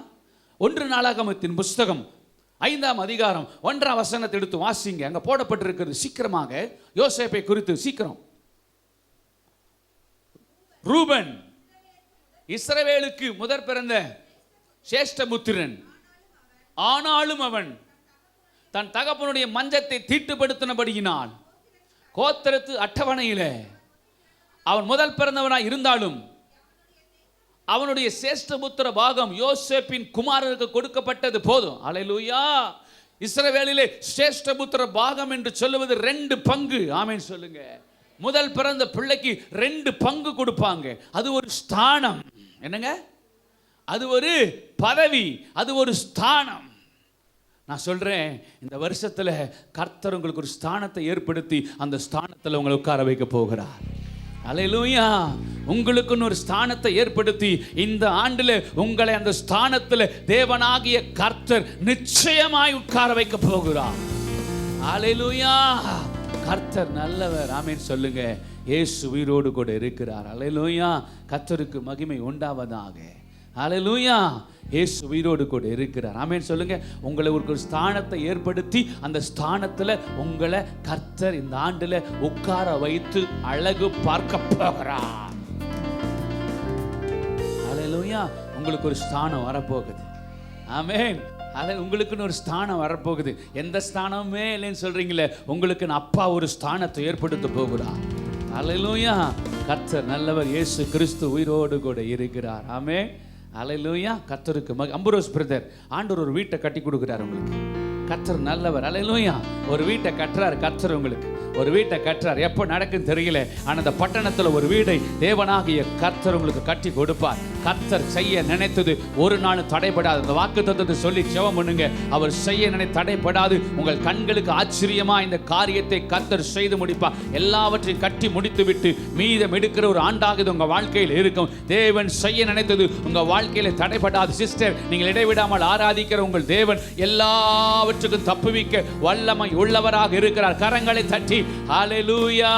1 நாளாகமத்தின் புஸ்தகம் 5ஆம் அதிகாரம் 1ஆம் வசனத்தை எடுத்து வாசிங்க. அங்க போடப்பட்டிருக்கிறது சீக்கிரமாக யோசேப்பை குறித்து. சீக்கிரம். ரூபன் இஸ்ரவேலுக்கு முதற் பிறந்த சேஷ்டபுத்திரன். ஆனாலும் அவன் தன் தகப்பனுடைய மஞ்சத்தை தீட்டுப்படுத்தினபடியினால் கோத்திரத்து அட்டவணையிலே அவன் முதல் பிறந்தவனாய் இருந்தாலும் அவனுடைய சேஷ்டபுத்திர பாகம் யோசேப்பின் குமாரருக்கு கொடுக்கப்பட்டது போதும். அல்லேலூயா. இஸ்ரவேலிலே சேஷ்டபுத்திர பாகம் என்று சொல்லுவது 2 பங்கு. ஆமென் சொல்லுங்க. முதல் பிறந்த பிள்ளைக்கு 2 பங்கு கொடுப்பாங்க. அது ஒரு ஸ்தானம். என்னங்க? அது ஒரு பதவி, அது ஒரு ஸ்தானம். நான் சொல்றேன், இந்த வருஷத்துல கர்த்தர் உங்களுக்கு ஒரு ஸ்தானத்தை ஏற்படுத்தி அந்த ஸ்தானத்துல உங்களை உட்கார வைக்க போகிறார். அல்லேலூயா. உங்களுக்குன்னு ஒரு ஸ்தானத்தை ஏற்படுத்தி இந்த ஆண்டுல உங்களை அந்த ஸ்தானத்துல தேவனாகிய கர்த்தர் நிச்சயமாய் உட்கார வைக்க போகிறார். அல்லேலூயா. கர்த்தர் நல்லவர். ஆமென் சொல்லுங்க. இயேசு உயிரோடு கூட இருக்கிறார். அல்லேலூயா. கர்த்தருக்கு மகிமை உண்டாவதாக. அல்லேலூயா. இயேசு உயிரோடு கூட இருக்கிறார். ஆமென் சொல்லுங்க. உங்களை ஒரு ஸ்தானத்தை ஏற்படுத்தி அந்த ஸ்தானத்துல உங்களை கர்த்தர் இந்த ஆண்டுல உட்கார வைத்து அழகு பார்க்க போகிறார். அல்லேலூயா. உங்களுக்கு ஒரு ஸ்தானம் வரப்போகுது. ஆமென். உங்களுக்குன்னு ஒரு ஸ்தானம் வரப்போகுது. எந்த ஸ்தானமே இல்லைன்னு சொல்றீங்களே, உங்களுக்கு அப்பா ஒரு ஸ்தானத்தை ஏற்படுத்த போகிறார். அல்லேலூயா. கர்த்தர் நல்லவர். இயேசு கிறிஸ்து உயிரோடு கூட இருக்கிறார். ஆமென். அல்லேலூயா. கர்த்தருக்கு அம்புரோஸ் பிரதர் ஆண்டவர் ஒரு வீட்டை கட்டி கொடுக்குறார் உங்களுக்கு. கர்த்தர் நல்லவர். அல்லேலூயா. ஒரு வீட்டை கட்டுறார் கர்த்தர். உங்களுக்கு ஒரு வீட்டை கட்டுறார். எப்போ நடக்குன்னு தெரியல, ஆனால் அந்த பட்டணத்தில் ஒரு வீடை தேவனாகிய கர்த்தர் உங்களுக்கு கட்டி கொடுப்பார். கர்த்தர் செய்ய நினைத்தது ஒரு நாள் தடைபடாது. அந்த வாக்குத்தத்தத்தை சொல்லி ஜெபம் பண்ணுங்க. அவர் செய்ய தடைபடாது. உங்கள் கண்களுக்கு ஆச்சரியமா இந்த காரியத்தை கர்த்தர் செய்து முடிப்பார். எல்லாவற்றையும் கட்டி முடித்து விட்டு மீதம் எடுக்கிற ஒரு ஆண்டாக உங்க வாழ்க்கையில் இருக்கும். தேவன் செய்ய நினைத்தது உங்க வாழ்க்கையில தடைபடாது. சிஸ்டர், நீங்கள் இடைவிடாமல் ஆராதிக்கிற உங்கள் தேவன் எல்லாவற்றுக்கும் தப்புவிக்க வல்லமை உள்ளவராக இருக்கிறார். கரங்களை தட்டி ஹல்லேலூயா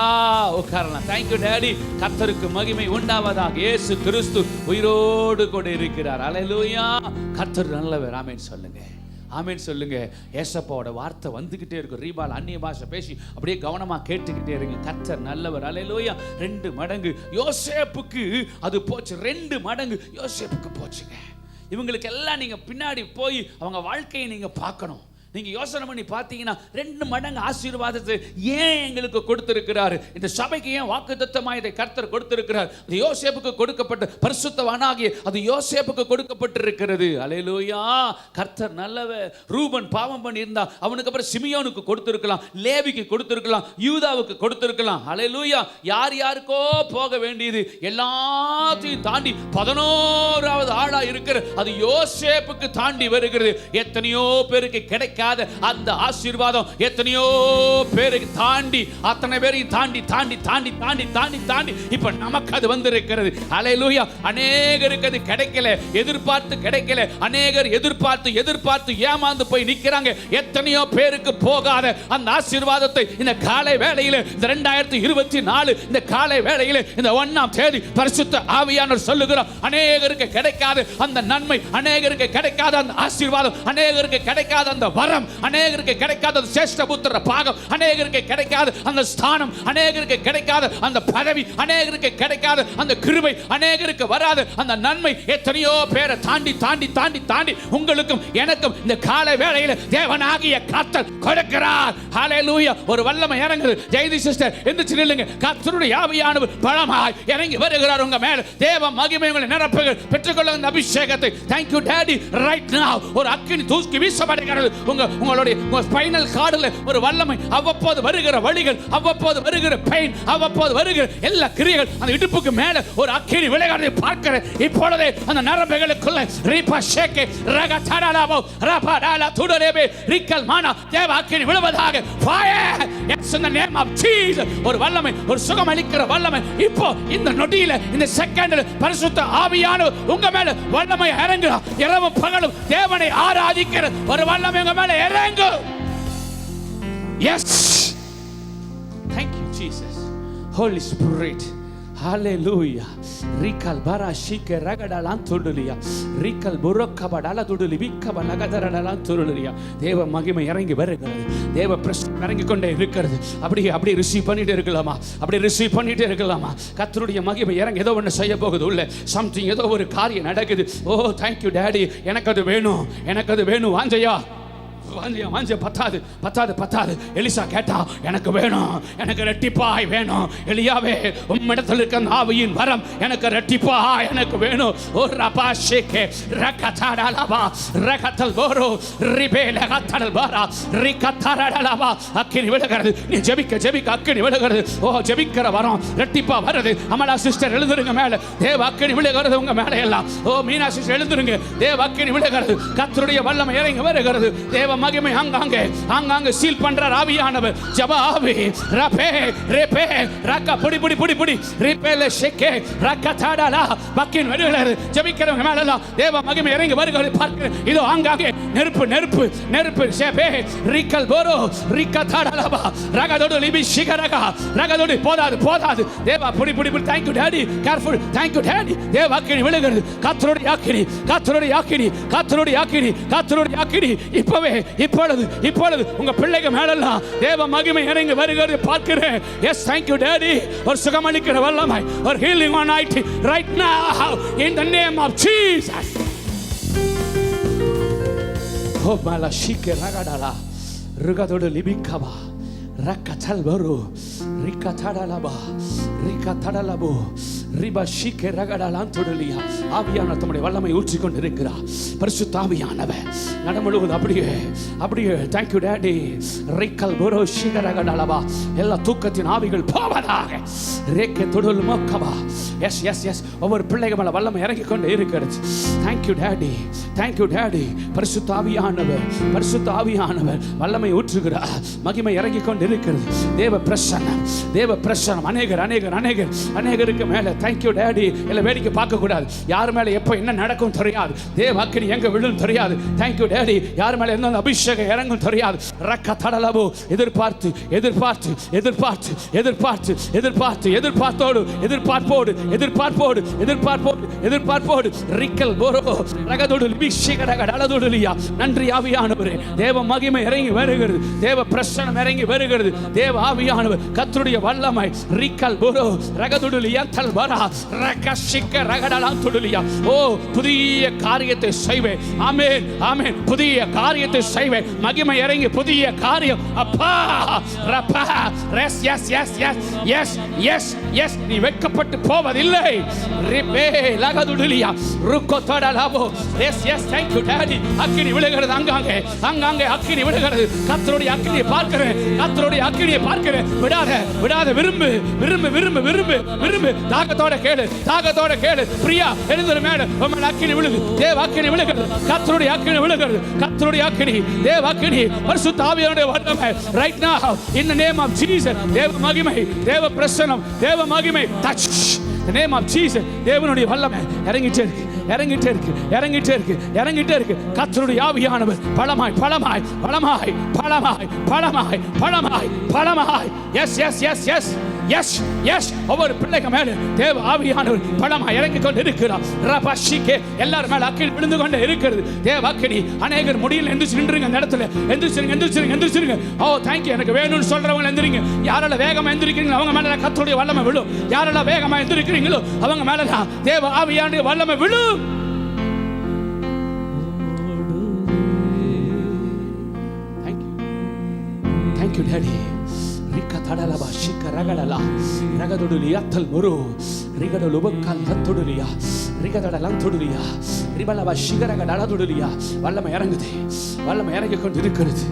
உட்காரலாம். Thank you daddy. கர்த்தருக்கு மகிமை உண்டாவதாக. இயேசு கிறிஸ்து உயிரோடு கூட இருக்கிறார். ஹல்லேலூயா. கர்த்தர் நல்லவர். ஆமென் சொல்லுங்க. ஆமென் சொல்லுங்க. ஏசப்பாவோட வார்த்தை வந்துகிட்டே இருக்கும். ரீபால் அந்நிய பாஷை பேசி அப்படியே கவனமா கேட்டுக்கிட்டே இருங்க. கர்த்தர் நல்லவர். ஹல்லேலூயா. 2 மடங்கு யோசேப்புக்கு அது போச்சு. 2 மடங்கு யோசேப்புக்கு போச்சுங்க. இவங்களுக்கு எல்லாம் நீங்க பின்னாடி போய் அவங்க வாழ்க்கையை நீங்க பார்க்கணும். நீங்க யோசனை பண்ணி பார்த்தீங்கன்னா 2 மடங்கு ஆசீர்வாதத்தை ஏன் எங்களுக்கு கொடுத்திருக்கிறாரு? இந்த சபைக்கு ஏன் வாக்குத்தத்தமாய் இதை கர்த்தர் கொடுத்திருக்கிறார்? அது யோசேப்புக்கு கொடுக்கப்பட்ட பரிசுத்தவானாகிய அது யோசேப்புக்கு கொடுக்கப்பட்டிருக்கிறது. அல்லேலூயா. கர்த்தர் நல்லவர். ரூபன் பாவம் பண்ணி இருந்தா அவனுக்கு அப்புறம் சிமியோனுக்கு கொடுத்திருக்கலாம், லேவிக்கு கொடுத்திருக்கலாம், யூதாவுக்கு கொடுத்திருக்கலாம். அல்லேலூயா. யார் யாருக்கோ போக வேண்டியது எல்லாத்தையும் தாண்டி 11வது ஆளா இருக்கிற அது யோசேப்புக்கு தாண்டி வருகிறது. எத்தனையோ பேருக்கு கிடைக்காத கிடைக்காத அந்த ஆசீர்வாதம் எத்தனையோ பேருக்கு தாண்டி, அத்தனை பேரையும் தாண்டி தாண்டி தாண்டி தாண்டி தாண்டி தாண்டி இப்ப நமக்கு அது வந்திருக்கிறது. ஹல்லேலூயா. அநேகருக்கு அது கிடைக்கல, எதிர்பார்த்து கிடைக்கல. அநேகர் எதிர்பார்த்து எதிர்பார்த்து ஏமாந்து போய் நிக்கிறாங்க. எத்தனையோ பேருக்கு போகாத அந்த ஆசீர்வாதத்தை இந்த காலை வேளையில, இந்த 2024 இந்த காலை வேளையில, இந்த 1ஆம் தேதி பரிசுத்த ஆவியானவர் சொல்லுகிறார், அநேகருக்கு கிடைக்காத அந்த நன்மை, அநேகருக்கு கிடைக்காத அந்த ஆசீர்வாதம், அநேகருக்கு கிடைக்காத அந்த வரம், அநேகருக்கு கிடைக்காத அந்த சேஷ்டபுத்திர பாகம், அநேகருக்கு கிடைக்காத அந்த ஸ்தானம், அநேகருக்கு கிடைக்காத அந்த பதவி, அநேகருக்கு கிடைக்காத அந்த கிருபை, அநேகருக்கு வராத அந்த நன்மை எத்தனையோ பேரை தாண்டி தாண்டி தாண்டி தாண்டி உங்களுக்கும் எனக்கும் இந்த காலை வேளையில தேவனாகிய கர்த்தர் கொடுக்கிறார். ஹல்லேலூயா. ஒரு வல்லமை இறங்குது. ஜெயதி சிஸ்டர் எந்திரிச்சு நில்லுங்க. கர்த்தருடைய ஆவியானவர் பலமாய் இறங்கி வருகிறார் உங்க மேல. தேவ மகிமை உங்களை நிரப்புகள். பெற்றுக்கொள்ள அந்த அபிஷேகத்தை. Thank you daddy. Right now ஒரு அக்கினி தூக்கி வீசப்படுகிறது. உங்களுடைய ஸ்பைனல் கார்டுல ஒரு வல்லமை, அவ்வப்போது வருகிற வலிகள், அவ்வப்போது வருகிற பெயின், அவ்வப்போது வருகிற எல்லா கிரியைகள் அந்த இடுப்புக்கு மேல ஒரு அக்கினி விளையாடுறதை பார்க்கிறேன். இப்பொழுதே அந்த நரம்புகளுக்குள்ள ரீபா ஷேக்கே ரக தடலாபோ ரபாடாலா துடரேபே ரிக்கல் மானா தேவ அக்கினி விழுவதாக. Fire! Yes, in the name of Jesus. ஒரு வல்லமை, ஒரு சுகம் அளிக்கிற வல்லமை இப்போ இந்த நொடியில, இந்த செகண்ட்ல பரிசுத்த ஆவியானவர் உங்க மேல வல்லமை இறங்குகிறார். இரவும் பகலும் தேவனை ஆராதிக்கிற ஒரு வல்லமை உங்க மேல இறங்கு. Yes. Thank you Jesus. Holy Spirit. Hallelujah. Rikal bara shike ragadalan tuduliya. Rikal burokabadala tuduli vikabalagadaralan tuduliya. தேவ மகிமை இறங்கி வருகிறது. தேவ பிரசன்னம் இறங்கி கொண்டே இருக்கிறது. அப்படியே ரிசீவ் பண்ணிட்டே இருக்கலாமா? அப்படியே ரிசீவ் பண்ணிட்டே இருக்கலாமா? கர்த்தருடைய மகிமை இறங்கி ஏதோ ஒன்று செய்ய போகுது. உள்ள சம்திங், ஏதோ ஒரு காரியம் நடக்குது. ஓ thank you daddy. எனக்கு அது வேணும், எனக்கு அது வேணும். வாஞ்சையா பத்தாது பத்தாது பத்தாது. எலிசா கேட்டா எனக்கு வேணும், எனக்கு ரெட்டிப்பாய் வேணும். எலியாவே உம்மிடத்தில் இருக்க ஆவியின் வரம் எனக்கு ரெட்டிப்பாய் எனக்கு வேணும். ஓ ரபா ஷேகே ரகதடலபா ரகதல் போரோ ரிபேலகதல் பாரா ரிகதடலபா. அக்கினி விழுகிறது. நீ ஜெபிக்க ஜெபிக்க அக்கினி விழுகிறது. ஓ ஜெபிக்கிற வரம் ரெட்டிப்பா வருது. அமலா சிஸ்டர் எழுதுருங்க மேல. தேவ அக்கினி விழுகிறது உங்க மேல எல்லாம். ஓ மீனா சிஸ்டர் எழுதுருங்க. தேவ அக்கினி விழுகிறது. கர்த்தருடைய வல்லமை இறங்கி வருகிறது. தேவ மகிமை அங்கங்க சீல் பண்றார் ஆவியானவர். ஜபாவி ரபே ரெபே ரக்க புடி புடி புடி புடி ரிபேல ஷேகே ரக்க தடலா பக்கின் வருகிறார். ஜெபிக்கிறவங்க மேல தேவ மகிமை இறங்கி வருகிறது. பார்க்கிறேன். இதோ அங்கங்க நெருப்பு நெருப்பு நெருப்பு ஷேபே ரிக்கல் போரோ ரிக்க தடலபா ரகதோடு லிபி ஷிகரகா ரகதோடு போதாது போதாது. தேவ புடி புடி புடி. Thank you daddy. Careful. Thank you daddy. தேவ அக்கினி விழுகிறது. கர்த்தருடைய அக்கினி கர்த்தருடைய அக்கினி கர்த்தருடைய அக்கினி கர்த்தருடைய அக்கினி இப்பொழுது உங்க பிள்ளைகள் மேலெல்லாம் தேவ மகிமை இறங்கி வருகிறது பார்க்கிறேன். Yes, thank you daddy. ஒரு சுகமளிக்கிற வல்லமை, ஒரு healing on night right now in the name of Jesus. Oh mala shike ragadala rugadodu libikaba rakatal baru rikatadalaba rikatadalabo ரிபா ஷிகே ரகடலான் துடலியா. ஆவியானவர் தம்முடைய வல்லமை ஊற்றிக் கொண்டிருக்கிறார். பரிசுத்த ஆவியானவர் நடமுழுவது. அப்படியே thank you daddy. ரிக்கல் போரோ ஷிகே ரகடலபா. எல்லா தூக்கத்தின் ஆவிகள் போவதாக. ரேக்கே துடல் மோக்கபா. Yes yes yes. ஒவ்வொரு பிள்ளைகள் மேல வல்லமை இறங்கி கொண்டே இருக்கிறது. thank you daddy. thank you daddy. பரிசுத்த ஆவியானவர் வல்லமை ஊற்றுகிறார். மகிமை இறங்கி கொண்டு இருக்கிறது. தேவ பிரசன்னம் அநேகருக்கு மேல. Thank you daddy. இல்ல வேடிக்கை பார்க்க கூடாது. யார் மேல எப்ப என்ன நடக்கும் தெரியாது. தேவ அக்கினி எங்க விழும் தெரியாது. Thank you daddy. யார் மேல என்ன அபிஷேகம் இறங்கும் தெரியாது. ரக்க தடலபோ எதிர்பார்த்து எதிர்பார்த்து எதிர்பார்த்து எதிர்பார்த்து எதிர்பார்த்து எதிர்பார்த்தோடு எதிர்பார்ப்போடு எதிர்பார்ப்போடு எதிர்பார்ப்போடு எதிர்பார்ப்போடு ரிக்கல் போரோ ரகதோடு லிபிஷிகரக டலதோடுலியா. நன்றி ஆவியானவரே. தேவ மகிமை இறங்கி வருகிறது. தேவ பிரசன்னம் இறங்கி வருகிறது. தேவ ஆவியானவர் கர்த்தருடைய வல்லமை ரிக்கல் போரோ ரகதோடுலியா தல் வரா ரகஷிக ரகடலாம் துடுலியா. ஓ புதிய காரியத்தை செய்வேன். ஆமென் ஆமென். புதிய காரியத்தை செய்வேன். மகிமை இறங்கி புதிய காரியம். அப்பா ரப்பா ரெஸ் yes yes yes yes yes yes. நீ வெட்கப்பட்டு போவதில்லை. ரிபே லகதுடுலியா ருக்கோ தடலாபோ. Yes yes. Thank you daddy. அக்கினி விழுகிறது. அங்கங்கே அக்கினி விழுகிறது. கர்த்தருடைய அக்கினியை பார்க்கிறேன். கர்த்தருடைய அக்கினியை பார்க்கிறேன். விடாத விரும்பு விரும்பு விரும்பு விரும்பு விரும்பு. தாகத்தோட தாகத்தோட கேளு, தாகத்தோட கேளு. பிரியா எழுந்திரு மேல, உம்மேல அக்கினி விழுகு, தேவ அக்கினி விழுகிறது, கர்த்தருடைய அக்கினி விழுகிறது, கர்த்தருடைய அக்கினி, தேவ அக்கினி, பரிசுத்த ஆவியானவருடைய வல்லமை right now in the name of Jesus. தேவ மகிமை, தேவ பிரசன்னம், தேவ மகிமை touch the name of Jesus. தேவனுடைய வல்லமை இறங்கிட்டே இருக்கு, இறங்கிட்டே இருக்கு, இறங்கிட்டே இருக்கு, இறங்கிட்டே இருக்கு. கர்த்தருடைய ஆவியானவர் பலமாய் பலமாய் பலமாய் பலமாய் பலமாய் பலமாய் பலமாய் yes yes yes yes yes yes ஒவ்வொரு பிள்ளைக்கு மேல தேவ ஆவியானவர் பலமாய் இறங்கி கொண்டு இருக்கிறார். ரபஷிகே எல்லாரும் மேல அக்கினி விழுந்து கொண்டு இருக்கிறது. தேவ அக்கினி அநேகர் முடியல எந்திரிச்சு நின்றுங்க, அந்த இடத்துல எந்திரிச்சிருங்க, எந்திரிச்சிருங்க, எந்திரிச்சிருங்க. ஓ தேங்க்யூ, எனக்கு வேணும்னு சொல்றவங்க எந்திரிங்க. யாரெல்லாம் வேகமா எந்திரிக்கிறீங்களோ அவங்க மேல கர்த்தருடைய வல்லமை விழும். யாரெல்லாம் வேகமா எந்திரிக்கிறீங்களோ அவங்க மேல தேவ ஆவியானவருடைய வல்லமை விழும். Thank you, Daddy. Rika tadalaba shika ragadala ragaduliya talmuru rigadulu bakkal hattuduliya rigadala tuduliya ribalaba shigaraga daladuliya வல்லமை இறங்குது, வல்லமை இறங்கி கொண்டு இருக்கிறது.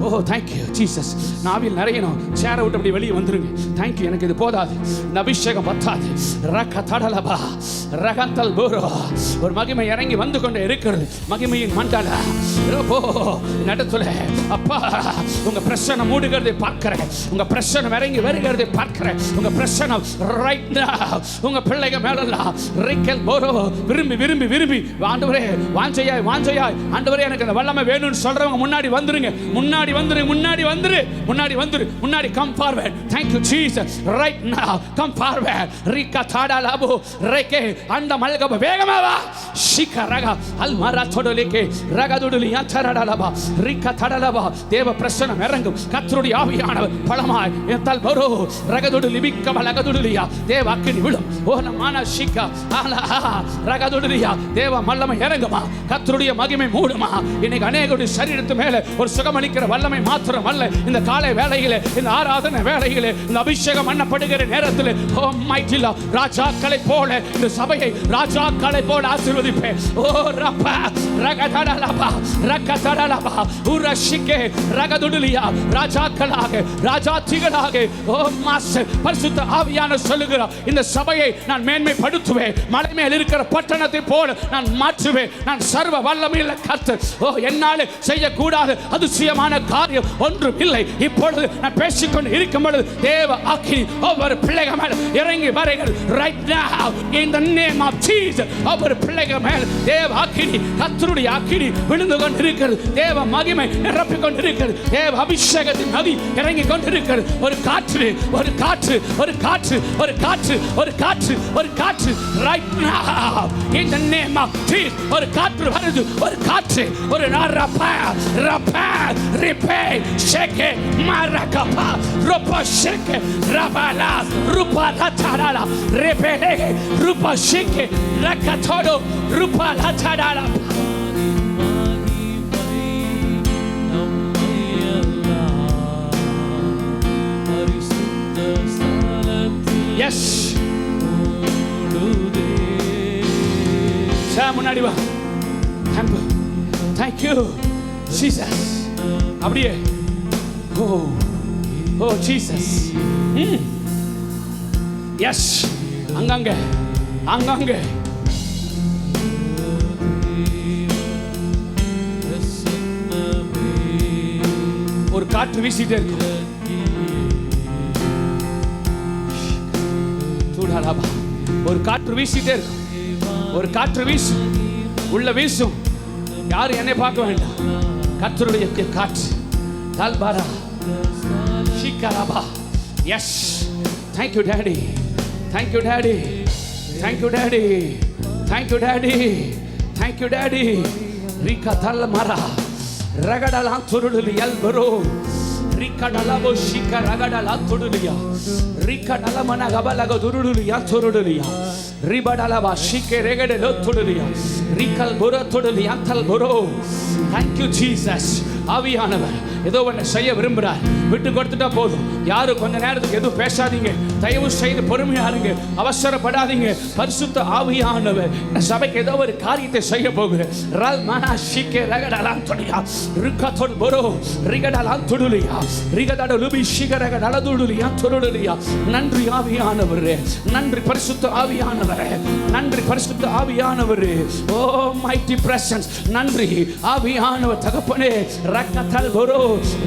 ஓ thank you Jesus. நாவில் நிறையணும், சேரை விட்டு அப்படி வெளியே வந்துருங்க. thank you, எனக்கு இது போதாது, இந்த அபிஷேகம் பத்தாது. ரக தடலபா ரகந்தல் போரோ ஒரு மகிமை இறங்கி வந்து கொண்டு இருக்கிறது. மகிமையின் மண்டல ஓ நடத்துல அப்பா உங்க பிரசன்னம் மூடுகிறதை பார்க்கிறேன், உங்க பிரசன்னம் இறங்கி வருகிறதை பார்க்கிறேன். உங்க பிரசன்னம் ரைட் நவ உங்க பிள்ளைகள் மேலலாம் ரிக்கல் போரோ விரும்பி விரும்பி விரும்பி ஆண்டவரே வாஞ்சையாய் வாஞ்சையாய் ஆண்டவரே எனக்கு அந்த வல்லமை வேணும்னு சொல்றவங்க முன்னாடி வந்துருங்க, முன்னாடி வந்துரு, முன்னாடி வந்துரு, முன்னாடி வந்துரு, முன்னாடி come forward. thank you Jesus. right now come forward. ரிக்கா தாடலபோ ரேகே அந்த மல்கப வேகமா வா ஷிகரக அல்மரா தோடலேகே ரகதுடுலி யாத்தரடலபா ரிக்கா தடலபா தேவ பிரசன்னம் இறங்கும். கர்த்தருடைய ஆவியானவர் பலமாய் எத்தல் பரோ ரகதுடுலி பிக்கம ரகதுடுலியா தேவ அக்கினி விழும். ஓ நமான ஷிகா அலா ரகதுடுலியா தேவ வல்லமை இறங்குமா, கர்த்தருடைய மகிமை மூடுமா. இன்னைக்கு அநேகருடைய சரீரத்து மேல ஒரு சுகமளிக்கிற வல்லமை மாத்திரம் அல்ல, இந்த காலை வேளையிலே, இந்த ஆராதனை வேளையிலே, இந்த அபிஷேகம் பண்ணப்படுகிற நேரத்தில் ஓ மைட்டி லார்ட் ராஜாக்களை போல இந்த சபையை ராஜாக்களை போல ஆசீர்வதிப்பேன். ஓ ரப்பா ரகதடலபா ரகதடலபா உரஷிகே ரகதுடுலியா ராஜாக்களாக ராஜாத்திகளாக ஓ மாஸ் பரிசுத்த ஆவியானவர் சொல்லுகிறார், இந்த சபையை நான் மேன்மைப்படுத்துவேன், மலை மேல் இருக்கிற பட்டணத்தை போல நான் மாற்றுவேன். நான் சர்வ வல்லமையுள்ள கர்த்தர். ஓ என்னாலே செய்யக்கூடாத அதிசயமான காரியம் ஒன்றும் இல்லை. இப்பொழுது நான் பேசிக்கொண்டு இருக்கும் பொழுது தேவ அக்கினி ஒவ்வொரு பிள்ளைகள் மேல் இறங்கி வருகிறது. right now in the name of Jesus ஒவ்வொரு பிள்ளைகள் மேல் தேவ அக்கினி கர்த்தருடைய அக்கினி விழுந்து கொண்டு இருக்கிறது. தேவ மகிமை நிரப்பிக் கொண்டு இருக்கிறது. தேவ அபிஷேகத்தின் நதி இறங்கி கொண்டு இருக்கிறது. ஒரு காற்று ஒரு காற்று ஒரு காற்று ஒரு காற்று ஒரு காற்று ஒரு காற்று right now in the name of Jesus ஒரு காற்று வருது, ஒரு காற்று ஒரு ரப்பா ரப்பா ரிப்பே ஷேகே மரகபா ரோபா ஷேகே ரபாலா ரூபா லதாடா ரிபேலே ரூபா ஷேகே ரகதோடோ ரூபா லதாடா. எஸ் முன்னாடி வா. thank you Jesus. அப்படியே ஓ ஓ ஜீசஸ். எஸ் அங்கங்க அங்கங்க ஒரு காற்று வீசிட்டே இருக்கு. ஒரு காற்று வீசிட்டே இருக்கும், ஒரு காற்று வீசும், உள்ள வீசும். யாரும் என்னை பார்க்க வேண்டாம், கர்த்தருடைய காற்று தல்பாரா ஷிகராபா. Yes thank you daddy, thank you daddy, thank you daddy, thank you daddy, thank you daddy. ரிகா தல்மரா ரகடலா துருடுலி எல்பரோ ரிகடலபோ ஷிக ரகடலா துருடுலியா ரிகடலமன கபலக துருடுலியா துருடுலியா ரிபடலபா ஷிகே ரெகடலோ துருடுலியா ரிகல் புர துருலியா தல்பரோ. thank you Jesus. ஆவியானவர் ஏதோ ஒன்று செய்ய விரும்புகிறார். விட்டு கொடுத்துட்டா போதும். யாரும் கொஞ்ச நேரத்துக்கு எதுவும் பேசாதீங்க. தயவு செய்து பொறுமையா இருங்க, அவசரப்படாதீங்க. பரிசுத்த ஆவியானவர் சபைக்கு ஏதோ ஒரு காரியத்தை செய்ய போகிறார். ரல் மனா ஷிகே ரகடலாம் தொடியா ருக்கத்தோல் போரோ ரிகடலாம் தொடுலியா ரிகடட லுபி ஷிகரக நலதுடுலியா தொடுலியா. நன்றி ஆவியானவரே, நன்றி பரிசுத்த ஆவியானவரே, நன்றி பரிசுத்த ஆவியானவரே. Oh mighty presence. நன்றி ஆவியானவர் தகப்பனே. ரக்கத்தல் போரோ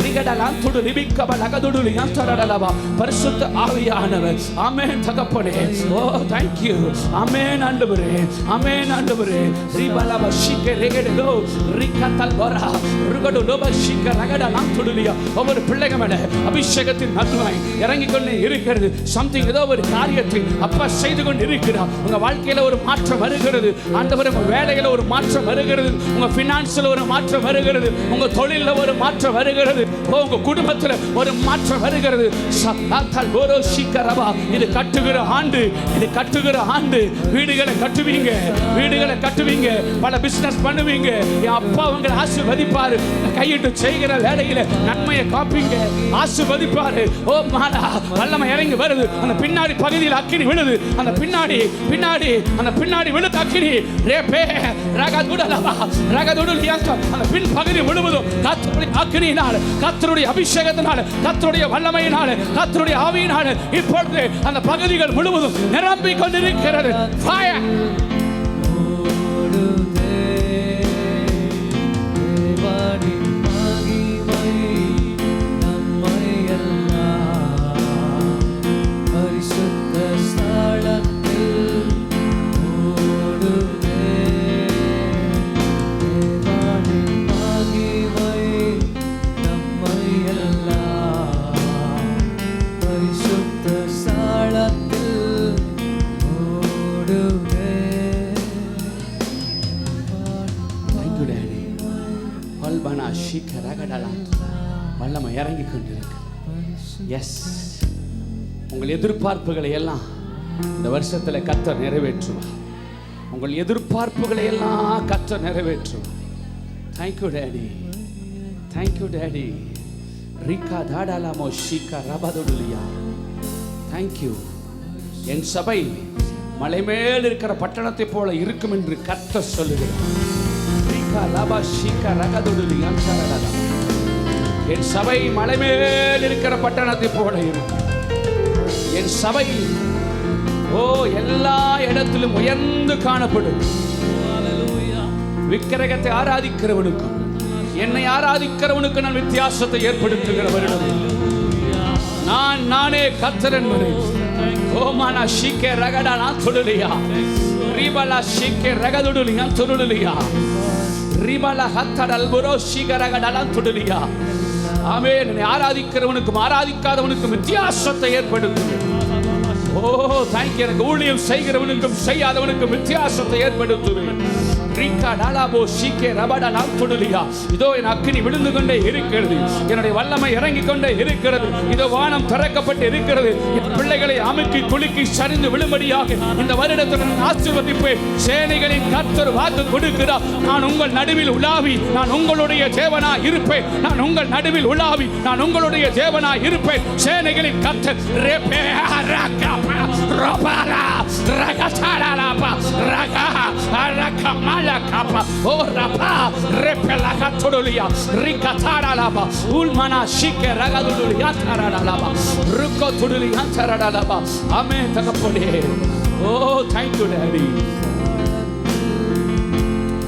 ரிகடலாம் தொடு லிபிக்கப லகதுடுலியா தொடலவா. பரிசுத்த ஆவியானவர். ஆமென் தகப்பனே. ஓ thank you. ஆமென் ஆண்டவரே, ஆமென் ஆண்டவரே. ரிபலவ ஷிகே ரெகடலோ ரிகத்தல் போரா ருகடு லோப ஷிகே ரகடலாம் தொடுலியா. ஒவ்வொரு பிள்ளைகள் மேல அபிஷேகத்தின் நன்மை இறங்கிக் கொண்டே இருக்கிறது. சம்திங் ஏதோ ஒரு காரியத்தை அப்பா செய்து கொண்டு இருக்கிறார். உங்க வாழ்க்கையில ஒரு மாற்றம் வருகிறது ஆண்டவரே. உங்க வேலையில ஒரு மாற்றம் வருகிறது, உங்க பினான்ஸ்ல ஒரு மாற்றம் வருகிறது, உங்க தொழில ஒரு மாற்றம் வருகிறது, உங்க குடும்பத்துல ஒரு மாற்றம் வருகிறது. சத்தால் போரோ ஷிகரவா. இது கட்டுகிற ஆண்டு, இது கட்டுகிற ஆண்டு. வீடுகளை கட்டுவீங்க, வீடுகளை கட்டுவீங்க, பல பிசினஸ் பண்ணுவீங்க. என் அப்பா உங்களை ஆசீர்வதிப்பாரு. கையிட்டு செய்கிற வேலையில நன்மையை காப்பீங்க, ஆசீர்வதிப்பாரு. ஓ மாலா வல்லமை இறங்கி வருது. அந்த பின்னாடி பகுதியில் அக்கினி விழுது. அந்த பின்னாடி அந்த பின்னாடி விழுது அக்கினி. ரேபே ரகதுடலவா ரகதுடுலியாங்க. அந்த பின் பகுதி முழுவதும் கர்த்தருடைய அக்கினியினால, கர்த்தருடைய அபிஷேகத்தினால, கர்த்தருடைய வல்லமையினால, கர்த்தருடைய ஆவியினால இப்பொழுது அந்த பகுதிகள் முழுவதும் நிரம்பிக் கொண்டிருக்கிறது. ஃபயர். வல்லமை இறங்கி கொண்டிருக்கு. எஸ், உங்கள் எதிர்பார்ப்புகளை எல்லாம் இந்த வருஷத்துல கர்த்தர் நிறைவேற்றுவார். உங்கள் எதிர்பார்ப்புகளை எல்லாம் கர்த்தர் நிறைவேற்றுவார். Thank you daddy, thank you daddy. ரிகா தாடாலாமோ ஷிகா ரபதுலியா. தேங்க்யூ. என் சபை மலை மேல் இருக்கிற பட்டணத்தை போல இருக்கும் என்று கர்த்தர் சொல்லுகிறார். என் சபை மலை மேல் இருக்கிற பட்டணத்தை போல இருக்கும். என் சபை ஓ எல்லா இடத்திலும் உயர்ந்து காணப்படும். விக்கிரகத்தை ஆராதிக்கிறவனுக்கும் என்னை ஆராதிக்கிறவனுக்கு நான் வித்தியாசத்தை ஏற்படுத்துகிறவர்கள். நானே கர்த்தர் என்பதை ஓமானா ஷிகே ரகடா நான் தொடுலியா ரிபலா ஷிகே ரகதுடுலியா தொடுலியா ரிபலா ஹத்தடல் புரோ ஷிகரகடலாம் தொடுலியா. ஆமென். என்னை ஆராதிக்கிறவனுக்கும் ஆராதிக்காதவனுக்கும் வித்தியாசத்தை ஏற்படுத்தும். ஓ தேங்க்யூ. எனக்கு ஊழியம் செய்கிறவனுக்கும் செய்யாதவனுக்கும் வித்தியாசத்தை ஏற்படுத்துவேன். இதோ என் அக்கினி விழுந்து கொண்டே இருக்கிறது, என்னுடைய வல்லமை இறங்கிக் கொண்டே இருக்கிறது. இதோ வானம் திறக்கப்பட்டு இருக்கிறது. என் பிள்ளைகளை அமுக்கி குலுக்கி சரிந்து விழும்படியாக இந்த வருடத்தில் ஆசீர்வதிப்பேன். சேனைகளின் கர்த்தர் வாக்கு கொடுக்கிறார். நான் உங்கள் நடுவில் உலாவி நான் உங்களுடைய தேவனா இருப்பேன். நான் உங்கள் நடுவில் உலாவி நான் உங்களுடைய தேவனா இருப்பேன். சேனைகளின் கர்த்தர் ரேபே ரகபா ரபலா ரகசாலாபா ரகா ரகமலா kapa ora pa repela katolia rikataralaba ulmana shike ragadulia taralaba ruko tudulia taralaba. Amen takapode. Oh thank you daddy,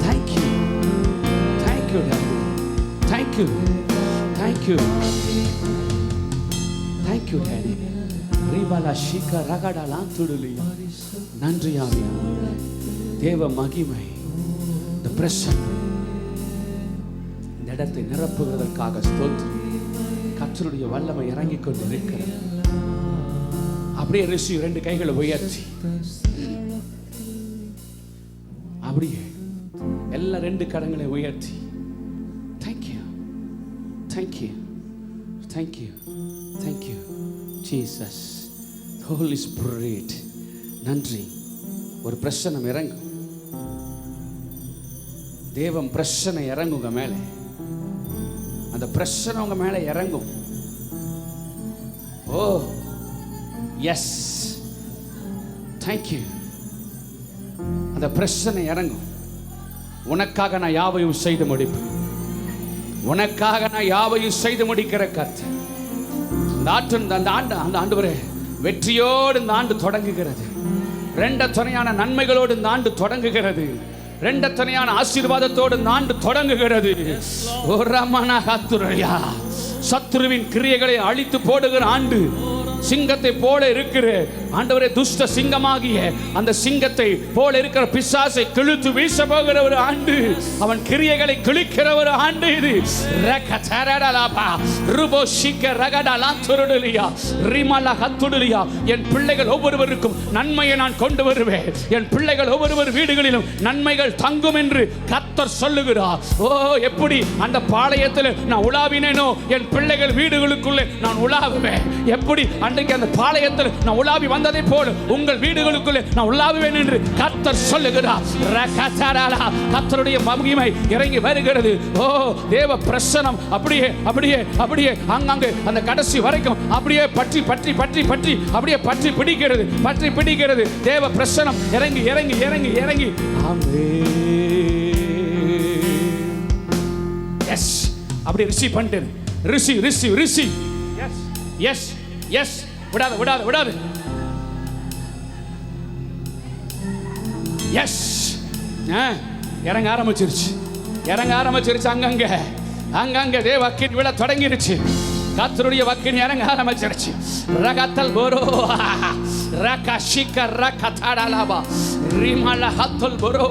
thank you daddy, thank you daddy. ribala shika ragadala tudulia. நன்றி ஆவியானவரே. தேவ மகிமை இந்த பிரசன்னம் இந்த இடத்தை நிரப்புகிறதற்காக ஸ்தோத்திரம். கர்த்தருடைய வல்லமை இறங்கிக் கொண்டு இருக்கிறது. அப்படியே ரிஷி ரெண்டு கைகளை உயர்த்தி அப்படியே எல்லா ரெண்டு கரங்களை உயர்த்தி thank you Jesus Holy Spirit. நன்றி. ஒரு பிரசன்னம் இறங்கும். தேவம் பிரசனை இறங்குங்க மேலே. அந்த பிரஷர் உங்க மேல இறங்கும். ஓ எஸ், தேங்க்யூ. அந்த பிரச்சனை இறங்கும். உனக்காக நான் யாவையும் செய்து முடிப்பேன். உனக்காக நான் யாவையும் செய்து முடிக்கிற கர்த்தர். அந்த ஆண்டவரே, வெற்றியோடு இந்த ஆண்டு தொடங்குகிறது. ரெண்ட துணையான நன்மைகளோடு இந்த ஆண்டு தொடங்குகிறது. ரெண்ட துணையான ஆசீர்வாதத்தோடு இந்த ஆண்டு தொடங்குகிறது. சத்துருவின் கிரியைகளை அழித்து போடுகிற ஆண்டு. சிங்கத்தை போல இருக்கிற ஆண்டவரே, துஷ்ட சிங்கமாகிய அந்த சிங்கத்தை போல இருக்கிற பிசாசை கிழித்து வீச போகிற ஒரு ஆண்டு. அவன் கிரியைகளை கிழிக்கிற ஒரு ஆண்டு இது. என் பிள்ளைகள் ஒவ்வொருவருக்கும் நன்மையை நான் கொண்டு வருவேன். என் பிள்ளைகள் ஒவ்வொருவர் வீடுகளிலும் நன்மைகள் தங்கும் என்று கர்த்தர் சொல்லுகிறார். ஓ, எப்படி அந்த பாளையத்தில் நான் உலாவினேனோ, என் பிள்ளைகள் வீடுகளுக்குள்ளே நான் உலாவுவேன். எப்படி அன்றைக்கு அந்த பாளையத்தில் நான் உலாவி வந்ததை போல உங்கள் வீடுகளுக்குள்ளே நான் உலாவுவேன் என்று கர்த்தர் சொல்லுகிறார். கர்த்தருடைய மகிமை இறங்கி வருகிறது. ஓ, தேவ பிரசன்னம் அப்படியே அப்படியே அப்படியே அங்கங்கே அந்த கடைசி வரைக்கும் அப்படியே பற்றி பற்றி பற்றி பற்றி அப்படியே பற்றி பிடிக்கிறது, பற்றி பிடிக்கிறது. தேவ பிரசன்னம் இறங்கி இறங்கி இறங்கி இறங்கி. எஸ், அப்படி ரிசீவ் பண்ணிட்டு receive receive receive. Yes yes yes, விடாது விடாது விடாது. எஸ், இறங்க ஆரம்பிச்சிருச்சு, இறங்க ஆரம்பிச்சிருச்சு. அங்கங்க அங்கங்க தேவ அக்கினி விழ தொடங்கிருச்சு. கர்த்தருடைய அக்கினி இறங்க ஆரம்பிச்சிருச்சு. ரகத்தல் போரோ ரகஷிக ரகதடலபா ரிமல ஹத்தல் போரோ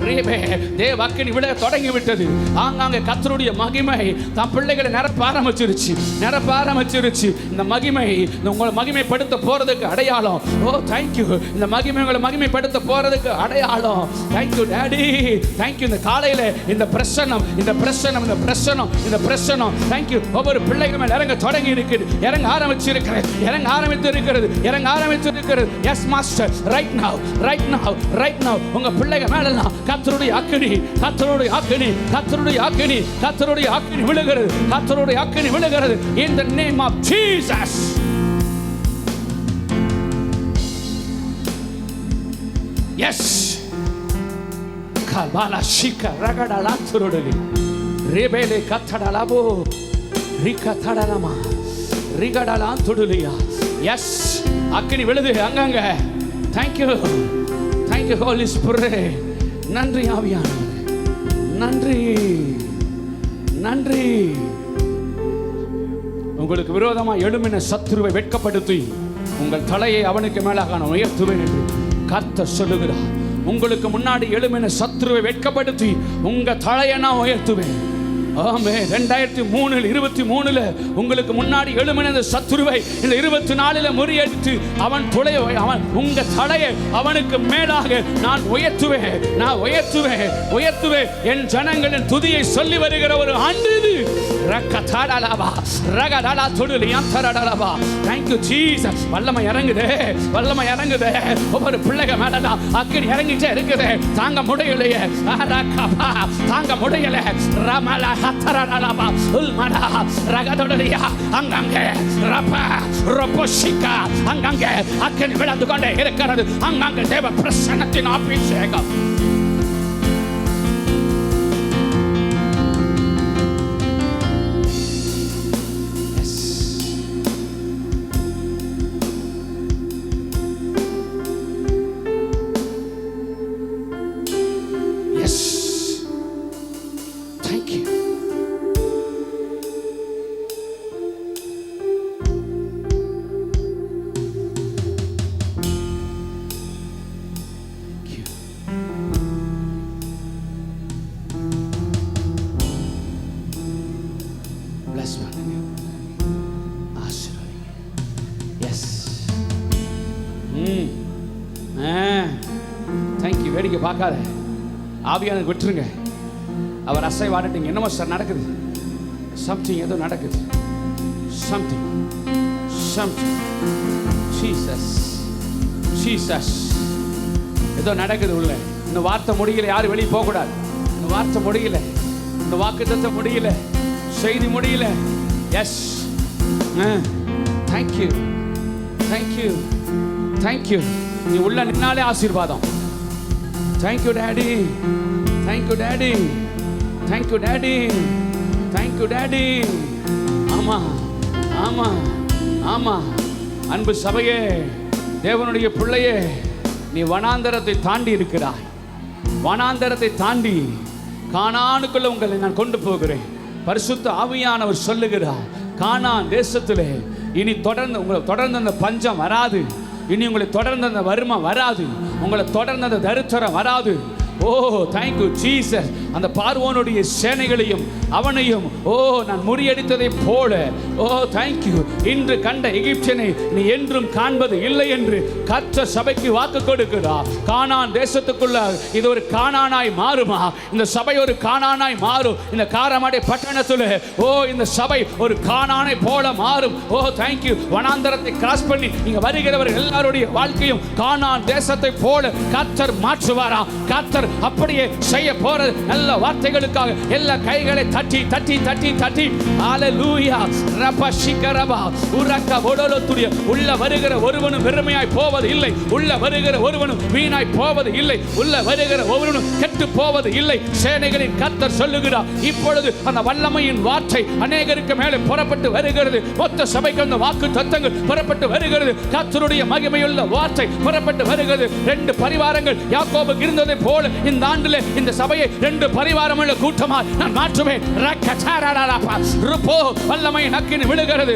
ரேபே. தேவ அக்கினி விழ தொடங்கி விட்டது. ஆங்காங்க கர்த்தருடைய மகிமை தம் பிள்ளைகளை நிரப்ப ஆரம்பிச்சிருச்சு, நிரப்ப ஆரம்பிச்சிருச்சு. இந்த மகிமை உங்களை மகிமைப்படுத்த போறதுக்கு அடையாளம். ஓ, தேங்க்யூ. இந்த மகிமை உங்களை மகிமைப்படுத்த போறதுக்கு அடையாளம். Thank you daddy, thank you. இந்த காலையில இந்த பிரசன்னம், இந்த பிரசன்னம், இந்த பிரசன்னம், இந்த பிரசன்னம், தேங்க்யூ. ஒவ்வொரு பிள்ளைகள் மேல இறங்க தொடங்கி இருக்குது, இறங்க ஆரம்பிச்சிருக்கிறது, இறங்க ஆரம்பித்து இருக்கிறது, இறங்க ஆரம்பித்து இருக்கிறது. Yes master, right now, right now, right now. உங்க பிள்ளைகள் மேலலாம் கர்த்தருடைய அக்கினி, கர்த்தருடைய அக்கினி, கர்த்தருடைய அக்கினி, கர்த்தருடைய அக்கினி விழுகிறது, கர்த்தருடைய அக்கினி விழுகிறது. In the name of Jesus. Yes. Kalbala shika ragadala turudali. Rebele katadalabo. Rikatadalama. Rigadala tuduliya. Yes. அக்கினி விழுது அங்கங்க. Thank you. Thank you Holy Spirit. நன்றி ஆவியானவரே, நன்றி நன்றி. உங்களுக்கு விரோதமாக எழும்பின சத்துருவை வெட்கப்படுத்தி உங்கள் தலையை அவனுக்கு மேலாக நான் உயர்த்துவேன் என்று கர்த்தர் சொல்லுகிறார். உங்களுக்கு முன்னாடி எழும்பின சத்துருவை வெட்கப்படுத்தி உங்க தலையை நான் உயர்த்துவேன். ஆமே. 2023 உங்களுக்கு முன்னாடி எழும்பின சத்துருவை இந்த 24 முறியடித்து அவன் அவன் உங்க தலையை அவனுக்கு மேலாக நான் உயர்த்துவேன், நான் உயர்த்துவேன், உயர்த்துவேன். என் ஜனங்களின் துதியை சொல்லி வருகிற ஒரு ஆண்டு இது. ரகதடலபா ரகதடா துடுலியந்தரடலபா. Thank you Jesus. வல்லமை இறங்குதே, வல்லமை இறங்குதே. ஒவ்வொரு பிள்ளைகள் மேல அக்கினி இறங்கிட்டே இருக்குது. தாங்க முடியலையே, தாங்க முடியல. ரமலா ஹத்தரடலபா உல்மடா ரகதடலியா. அங்கங்கே ரபா ரொபோஷிகா, அங்கங்கே அக்கினி விழுந்து கொண்டே இருக்கிறது. அங்கங்கே தேவ பிரசன்னத்தின் அபிஷேகம். தேங்க்யூ. வேடிக்கை பார்க்காத, ஆவியானவருக்கு விட்டுருங்க. அவர் அசைவாடிட்டீங்க. என்னமோ சார் நடக்குது, சம்திங் ஏதோ நடக்குது, சம்திங் சம்திங். ஜீசஸ் ஜீசஸ், ஏதோ நடக்குது உள்ள. இந்த வார்த்தை முடியல, யாரும் வெளியே போகக்கூடாது. இந்த வார்த்தை முடியல, இந்த வாக்குத்தத்தம் முடியல. செய்தி முடியல. Yes, thank you, thank you, thank you. நீ உள்ள நின்னாலே ஆசீர்வாதம். Thank you daddy, thank you daddy, thank you daddy, thank you daddy. ஆமா, ஆமா, ஆமா. அன்பு சபையே, தேவனுடைய பிள்ளையே, நீ வனாந்தரத்தை தாண்டி இருக்கிறாய். வனாந்தரத்தை தாண்டி கானானுக்குள்ள உங்களை நான் கொண்டு போகிறேன். பரிசுத்த ஆவியானவர் சொல்லுகிறார், கானான் தேசத்திலே இனி தொடர்ந்து அந்த பஞ்சம் வராது. இனி உங்களை தொடர்ந்து அந்த வறுமை வராது. உங்களை தொடர்ந்து அந்த தரித்திரம் வராது. ஓ தேங்க்யூ ஜீசஸ். அந்த பார்வோனுடைய சேனைகளையும் அவனையும் நான் முறியடித்ததை போல தேங்க்யூ, இன்று கண்ட எகிப்தியனை நீ என்றும் காண்பது இல்லை என்று கர்த்தர் சபைக்கு வாக்கு கொடுக்கிறார். கானான் தேசத்துக்குள்ள இது ஒரு கானானாய் மாறுமா? இந்த சபை ஒரு கானானாய் மாறும். இந்த காரமடை பட்டணத்தில் இந்த சபை ஒரு கானானை போல மாறும். தேங்க்யூ. வனாந்தரத்தை கிராஸ் பண்ணி இங்க வருகிறவர்கள் எல்லாருடைய வாழ்க்கையும் கானான் தேசத்தை போல கர்த்தர் மாற்றுவாராம். கர்த்தர் அப்படியே செய்ய போற நல்ல வார்த்தைகளுக்காக எல்லா கைகளை தட்டி தட்டி தட்டி தட்டி ஹalleluya ரபஷிகரபா உரக்க ஒடலத்துடைய உள்ள வருகிற ஒருவனும் வெறுமையாய் போவது இல்லை. உள்ள வருகிற ஒருவனும் வீணாய் போவது இல்லை. உள்ள வருகிற ஒருவனும் கெட்டு போவது இல்லை. சேனைகளின் கர்த்தர் சொல்லுகிறார், இப்பொழுது அந்த வல்லமையின் வார்த்தை அநேகருக்கு மேலே புறப்பட்டு வருகிறது. மொத்த சபைக்கு அந்த வாக்கு தத்தங்கள் புறப்பட்டு வருகிறது. கர்த்தருடைய மகிமையுள்ள வார்த்தை புறப்பட்டு வருகிறது. 2 பரிவாரங்கள் யாக்கோபுக்கு இருந்ததை போல இந்த ஆண்டிலே இந்த சபையை 2 பரிவாரமுள்ள கூட்டமாக நான் மாற்றுவேன். வல்லமை நக்கினி விழுகிறது.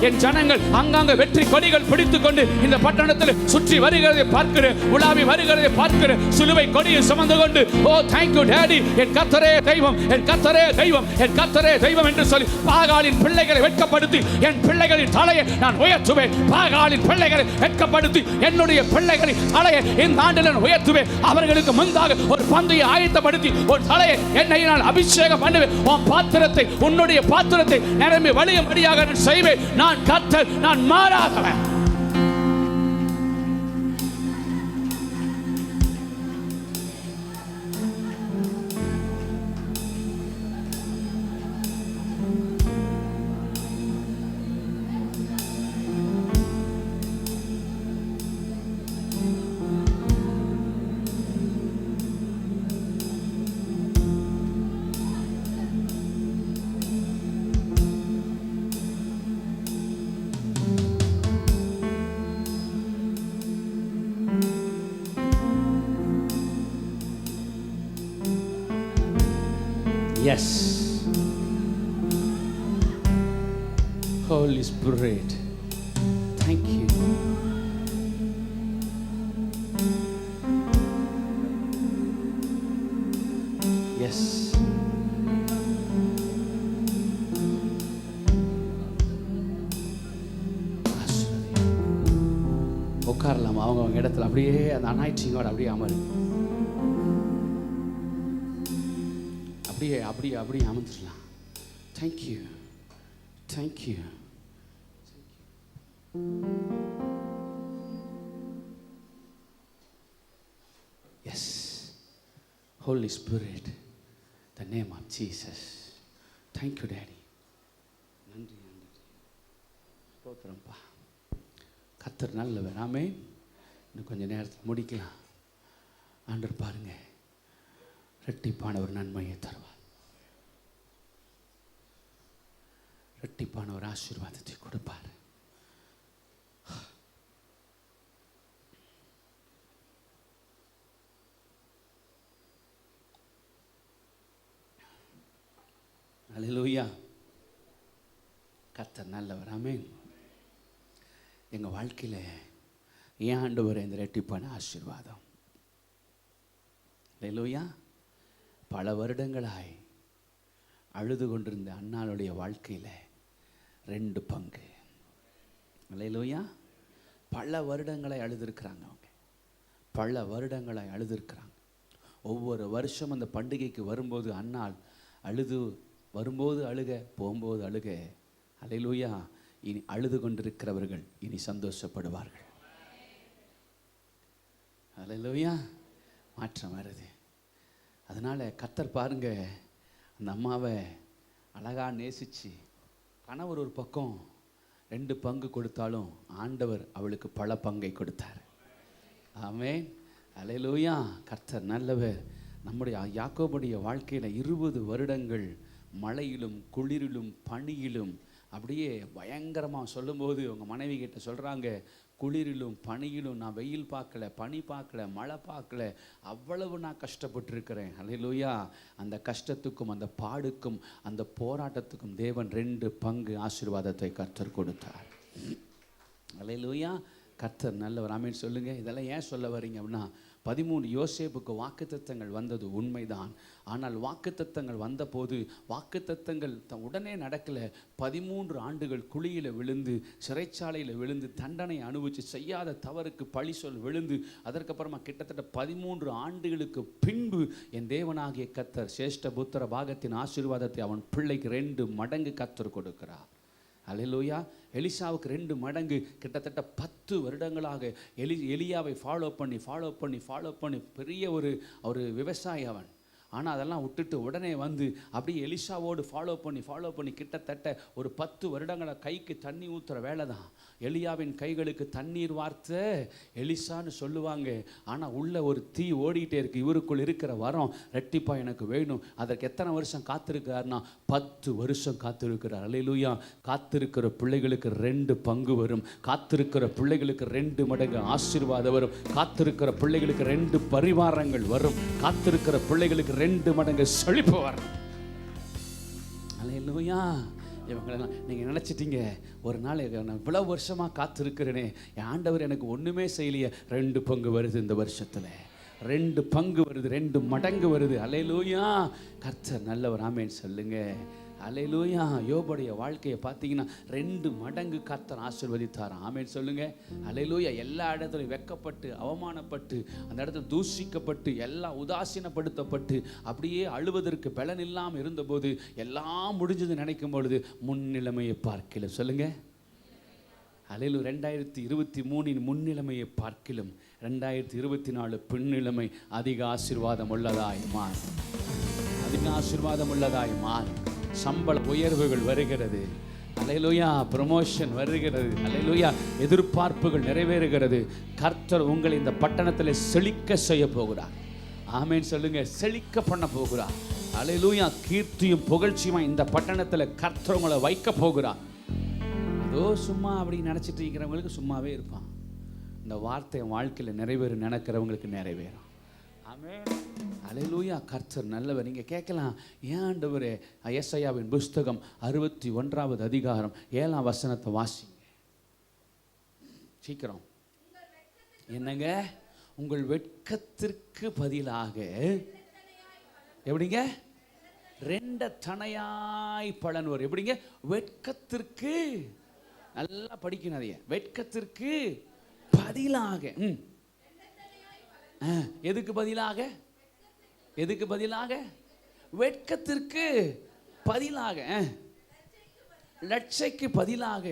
என் ஜனங்கள் அங்கங்க வெற்றி கொடிகள் பிடித்துக் கொண்டு இந்த பட்டணத்தில் சுற்றி வருகிறதை பார்க்கிறேன். உலாவி வருகிறதை பார்க்கிறேன். சிலுவை கொடியை சுமந்து கொண்டு தேங்க்யூ டாடி, என் கர்த்தரே தெய்வம், என் கர்த்தரே தெய்வம், என் கர்த்தரே தெய்வம் என்று சொல்லி பாகாலின் பிள்ளைகளை வெட்கப்படுத்தி என் பிள்ளைகளின் தலையை நான் உயர்த்துவேன். பாகாலின் பிள்ளைகளை வெட்கப்படுத்தி என்னுடைய பிள்ளைகளின் தலையை இந்த ஆண்டில் நான் உயர்த்துவேன். அவர்களுக்கு முன்பாக ஒரு பந்தையை ஆயத்தப்படுத்தி ஒரு தலையை என்னை நான் அபிஷேகம் பண்ணுவேன். உன் பாத்திரத்தை, உன்னுடைய பாத்திரத்தை நிரம்பி வழியும்படியாக நான் செய்வேன். நான் கர்த்தர், நான் மாறாதவன். Yes. Holy Spirit, thank you. Yes. உட்காரலாம். அவங்க இடத்துல அப்படியே அந்த அனாய்ச்சிங்கோட அப்படியே அமரு. அப்படியே அமர்ந்துடலாம். Thank you, thank you. Yes, holy spirit, the name of Jesus. Thank you daddy. நன்றி, நன்றி, ஸ்தோத்திரம்ப்பா. கர்த்தர் நல்லவர். ஆமென். இன்னும் கொஞ்சம் நேரத்தில் முடிக்கலாம். ஆண்டவர் பாருங்க, இரட்டிப்பான ஒரு நன்மையை தருவார். இரட்டிப்பான ஒரு ஆசீர்வாதத்தை கொடுப்பார். அல்லேலூயா. கர்த்தர் நல்லவர். ஆமென். எங்க வாழ்க்கையில ஏன் ஆண்டவர் இந்த இரட்டிப்பான ஆசீர்வாதம்? அல்லேலூயா. பல வருடங்களாய் அழுது கொண்டிருந்த அண்ணாளுடைய வாழ்க்கையில் 2 பங்கு. அல்லேலூயா. பல வருடங்களை அழுதுருக்கிறாங்க. அவங்க பல வருடங்களை அழுதுருக்கிறாங்க. ஒவ்வொரு வருஷம் அந்த பண்டிகைக்கு வரும்போது அண்ணாள் அழுது, வரும்போது அழுக, போகும்போது அழுக. அல்லேலூயா. இனி அழுது கொண்டிருக்கிறவர்கள் இனி சந்தோஷப்படுவார்கள். அல்லேலூயா. மாற்றம் வருது. அதனால் கர்த்தர் பாருங்க, அந்த அம்மாவை அழகா நேசிச்சு கணவர் ஒரு பக்கம் 2 பங்கு கொடுத்தாலும் ஆண்டவர் அவளுக்கு பல பங்கை கொடுத்தார். ஆமென், அல்லேலூயா. கர்த்தர் நல்லவர். நம்முடைய யாக்கோபுடைய வாழ்க்கையில் 20 வருடங்கள் மழையிலும் குளிரிலும் பனியிலும் அப்படியே பயங்கரமாக சொல்லும்போது உங்கள் மனைவி கிட்ட சொல்கிறாங்க, குளிரிலும் பனியிலும் நான் வெயில் பார்க்கல, பனி பார்க்கல, மழை பார்க்கல, அவ்வளவு நான் கஷ்டப்பட்டுருக்கிறேன். அல்லேலூயா. அந்த கஷ்டத்துக்கும் அந்த பாடுக்கும் அந்த போராட்டத்துக்கும் தேவன் 2 பங்கு ஆசீர்வாதத்தை கர்த்தர் கொடுத்தார். அல்லேலூயா. கர்த்தர் நல்லவர். ஆமென் சொல்லுங்க. இதெல்லாம் ஏன் சொல்ல வரீங்க அப்படின்னா, 13 யோசேப்புக்கு வாக்குத்தத்தங்கள் வந்தது உண்மைதான். ஆனால் வாக்குத்தத்தங்கள் வந்தபோது வாக்குத்தத்தங்கள் உடனே நடக்கலை. 13 ஆண்டுகள் குழியில் விழுந்து, சிறைச்சாலையில் விழுந்து, தண்டனை அனுபவித்து, செய்யாத தவறுக்கு பழி சொல் விழுந்து, அதற்கப்புறமா கிட்டத்தட்ட 13 ஆண்டுகளுக்கு பின்பு என் தேவனாகிய கர்த்தர் சேஷ்ட புத்திர பாகத்தின் ஆசீர்வாதத்தை அவன் பிள்ளைக்கு 2 மடங்கு கர்த்தர் கொடுக்கிறார். அல்லேலூயா. எலிசாவுக்கு 2 மடங்கு, கிட்டத்தட்ட 10 வருடங்களாக எலியாவை ஃபாலோ பண்ணி பெரிய ஒரு விவசாயி அவன். ஆனால் அதெல்லாம் விட்டுட்டு உடனே வந்து அப்படியே எலிசாவோடு ஃபாலோ பண்ணி கிட்டத்தட்ட ஒரு 10 வருடங்களை கைக்கு தண்ணி ஊற்றுற வேலை தான். எலியாவின் கைகளுக்கு தண்ணீர் வார்த்த எலிசான்னு சொல்லுவாங்க. ஆனால் உள்ள ஒரு தீ ஓடிக்கிட்டே இருக்கு. இவருக்குள் இருக்கிற வரம் ரெட்டிப்பா எனக்கு வேணும். அதற்கு எத்தனை வருஷம் காத்திருக்கிறார்னா 10 வருஷம் காத்திருக்கிறார். அல்லேலூயா. காத்திருக்கிற பிள்ளைகளுக்கு 2 பங்கு வரும். காத்திருக்கிற பிள்ளைகளுக்கு 2 மடங்கு ஆசீர்வாதம் வரும். காத்திருக்கிற பிள்ளைகளுக்கு 2 பரிவாரங்கள் வரும். காத்திருக்கிற பிள்ளைகளுக்கு 2 மடங்கு செழிப்பு வரும். அல்லேலூயா. இவங்களெல்லாம் நீங்கள் நினச்சிட்டீங்க, ஒரு நாள் நான் இவ்வளவு வருஷமாக காத்திருக்கிறேனே, என் ஆண்டவர் எனக்கு ஒன்றுமே செய்யலையே. 2 பங்கு வருது இந்த வருஷத்தில். 2 பங்கு வருது, 2 மடங்கு வருது. அல்லேலூயா. கர்த்தர் நல்லவர். ஆமென் சொல்லுங்க. அல்லேலூயா. யோபுடைய வாழ்க்கையை பார்த்தீங்கன்னா 2 மடங்கு கர்த்தர் ஆசீர்வதித்தார். ஆமென் சொல்லுங்க. அல்லேலூயா. எல்லா இடத்துலையும் வெட்கப்பட்டு, அவமானப்பட்டு, அந்த இடத்துல தூஷிக்கப்பட்டு, எல்லாம் உதாசீனப்படுத்தப்பட்டு, அப்படியே அழுவதற்கு பலன் இல்லாமல் இருந்தபோது எல்லாம் முடிஞ்சது நினைக்கும் பொழுது முன்னிலைமையை பார்க்கல. சொல்லுங்க. அல்லேலூயா. 2023 முன்னிலைமையை பார்க்கிலும் 2024 பின்னிலைமை அதிக ஆசீர்வாதம் உள்ளதாய் மாறும். அதிக ஆசீர்வாதம் உள்ளதாய் மாறும். சம்பள உயர்வுகள் வருகிறது. அல்லேலூயா. ப்ரமோஷன் வருகிறது. அல்லேலூயா. எதிர்பார்ப்புகள் நிறைவேறுகிறது. கர்த்தர் உங்களை இந்த பட்டணத்தில் செழிக்க செய்ய போகிறார். ஆமென் சொல்லுங்க. செழிக்க பண்ண போகிறார். அல்லேலூயா. கீர்த்தியும் புகழ்ச்சியுமா இந்த பட்டணத்தில் கர்த்தர் உங்களை வைக்க போகிறார். ஏதோ சும்மா அப்படி நினச்சிட்டு இருக்கிறவங்களுக்கு சும்மாவே இருப்பான். இந்த வார்த்தை வாழ்க்கையில் நிறைவேறும் நினைக்கிறவங்களுக்கு நிறைவேறும். ஆமென். அல்லேலூயா. கர்த்தர் நல்லவர். நீங்கள் கேட்கலாம், ஏன் ஆண்டவரே எசாயாவின் புஸ்தகம் 61வது அதிகாரம் 7ஆம் வசனத்தை வாசிங்க சீக்கிரம். என்னங்க? உங்கள் வெட்கத்திற்கு பதிலாக எப்படிங்க 2 தணையாய் பலன் வரும். எப்படிங்க? வெட்கத்திற்கு, நல்லா படிக்கணும் அதைய, வெட்கத்திற்கு பதிலாக. எதுக்கு பதிலாக? எதுக்கு பதிலாக? வெட்கத்திற்கு பதிலாக, லட்சைக்கு பதிலாக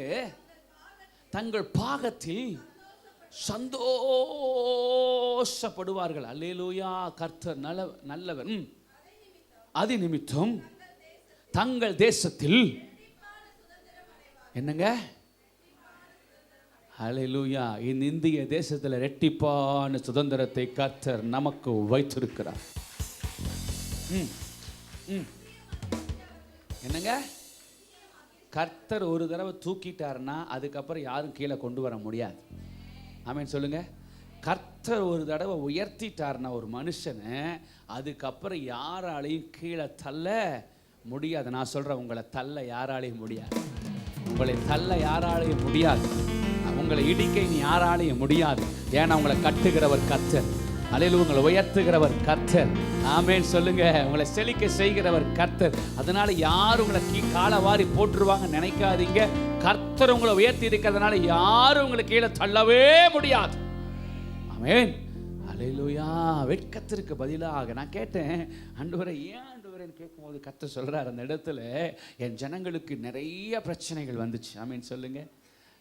தங்கள் பாகத்தில் சந்தோஷப்படுவார்கள். அல்லேலூயா. கர்த்தர் நல்லவர். அது நிமித்தம் தங்கள் தேசத்தில் என்னங்க? அல்லேலூயா. இந்த இந்திய தேசத்தில் இரட்டிப்பான சுதந்திரத்தை கர்த்தர் நமக்கு வைத்திருக்கிறார். என்னங்க? கர்த்தர் ஒரு தடவை தூக்கிட்டாருன்னா அதுக்கப்புறம் யாரும் கீழே கொண்டு வர முடியாது. ஆமென் சொல்லுங்க. கர்த்தர் ஒரு தடவை உயர்த்திட்டாருன்னா ஒரு மனுஷனை அதுக்கப்புறம் யாராலையும் கீழே தள்ள முடியாது. நான் சொல்றேன், உங்களை தள்ள யாராலையும் முடியாது. உங்களை தள்ள யாராலையும் முடியாது. உங்களை இடிக்க நீ யாராலையும் முடியாது. ஏன்னா உங்களை கட்டுகிறவர் கர்த்தர். அல்லேலூயா. உங்களை உயர்த்துகிறவர் கர்த்தர். ஆமென் சொல்லுங்க. உங்களை செழிக்க செய்கிறவர் கர்த்தர். அதனால யாரும் உங்களை காலை வாரி போட்டுருவாங்க நினைக்காதீங்க. கர்த்தர் உங்களை உயர்த்தி இருக்கிறதுனால யாரும் உங்களை கீழே தள்ளவே முடியாது. ஆமென். அல்லேலூயா. வெட்கத்திற்கு பதிலாக நான் கேட்டேன், ஆண்டவரே ஏன் ஆண்டவரேன்னு கேட்கும்போது கர்த்தர் சொல்றார், அந்த இடத்துல என் ஜனங்களுக்கு நிறைய பிரச்சனைகள் வந்துச்சு. ஆமென் சொல்லுங்க.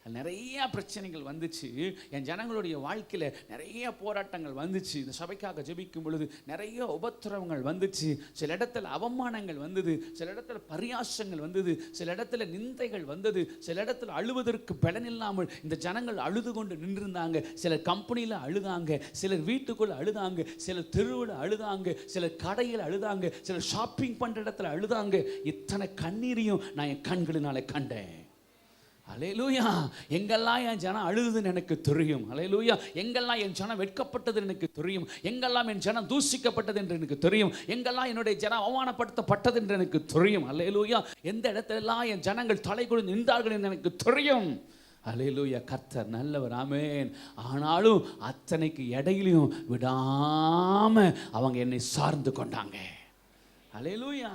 நிறைய பிரச்சனைகள் வந்துச்சு. என் ஜனங்களுடைய வாழ்க்கையில் நிறைய போராட்டங்கள் வந்துச்சு. இந்த சபைக்காக ஜெபிக்கும் பொழுது நிறைய உபத்திரவங்கள் வந்துச்சு. சில இடத்துல அவமானங்கள் வந்தது, சில இடத்துல பரியாசங்கள் வந்தது, சில இடத்துல நிந்தைகள் வந்தது, சில இடத்துல அழுவதற்கு பலன் இல்லாமல் இந்த ஜனங்கள் அழுது கொண்டு நின்றிருந்தாங்க. சிலர் கம்பெனியில் அழுதாங்க, சிலர் வீட்டுக்குள்ள அழுதாங்க, சிலர் தெருவில் அழுதாங்க, சிலர் கடையில் அழுதாங்க, சிலர் ஷாப்பிங் பண்ணுற இடத்துல அழுதாங்க. இத்தனை கண்ணீரையும் நான் என் கண்களினால கண்டேன். அல்லேலூயா. எங்கெல்லாம் என் ஜனம் அழுதுன்னு எனக்கு தெரியும். அல்லேலூயா. எங்கெல்லாம் என் ஜனம் வெட்கப்பட்டது எனக்கு தெரியும். எங்கெல்லாம் என் ஜனம் தூசிக்கப்பட்டது என்று எனக்கு தெரியும். எங்கெல்லாம் என்னுடைய ஜனம் அவமானப்படுத்தப்பட்டது என்று எனக்கு தெரியும். அல்லேலூயா. எந்த இடத்துலலாம் என் ஜனங்கள் தலை குனிந்து நின்றார்கள் என்று எனக்கு தெரியும். அல்லேலூயா. கர்த்தர் நல்லவர். ஆமென். ஆனாலும் அத்தனைக்கு இடையிலையும் விடாம அவங்க என்னை சார்ந்து கொண்டாங்க. அல்லேலூயா.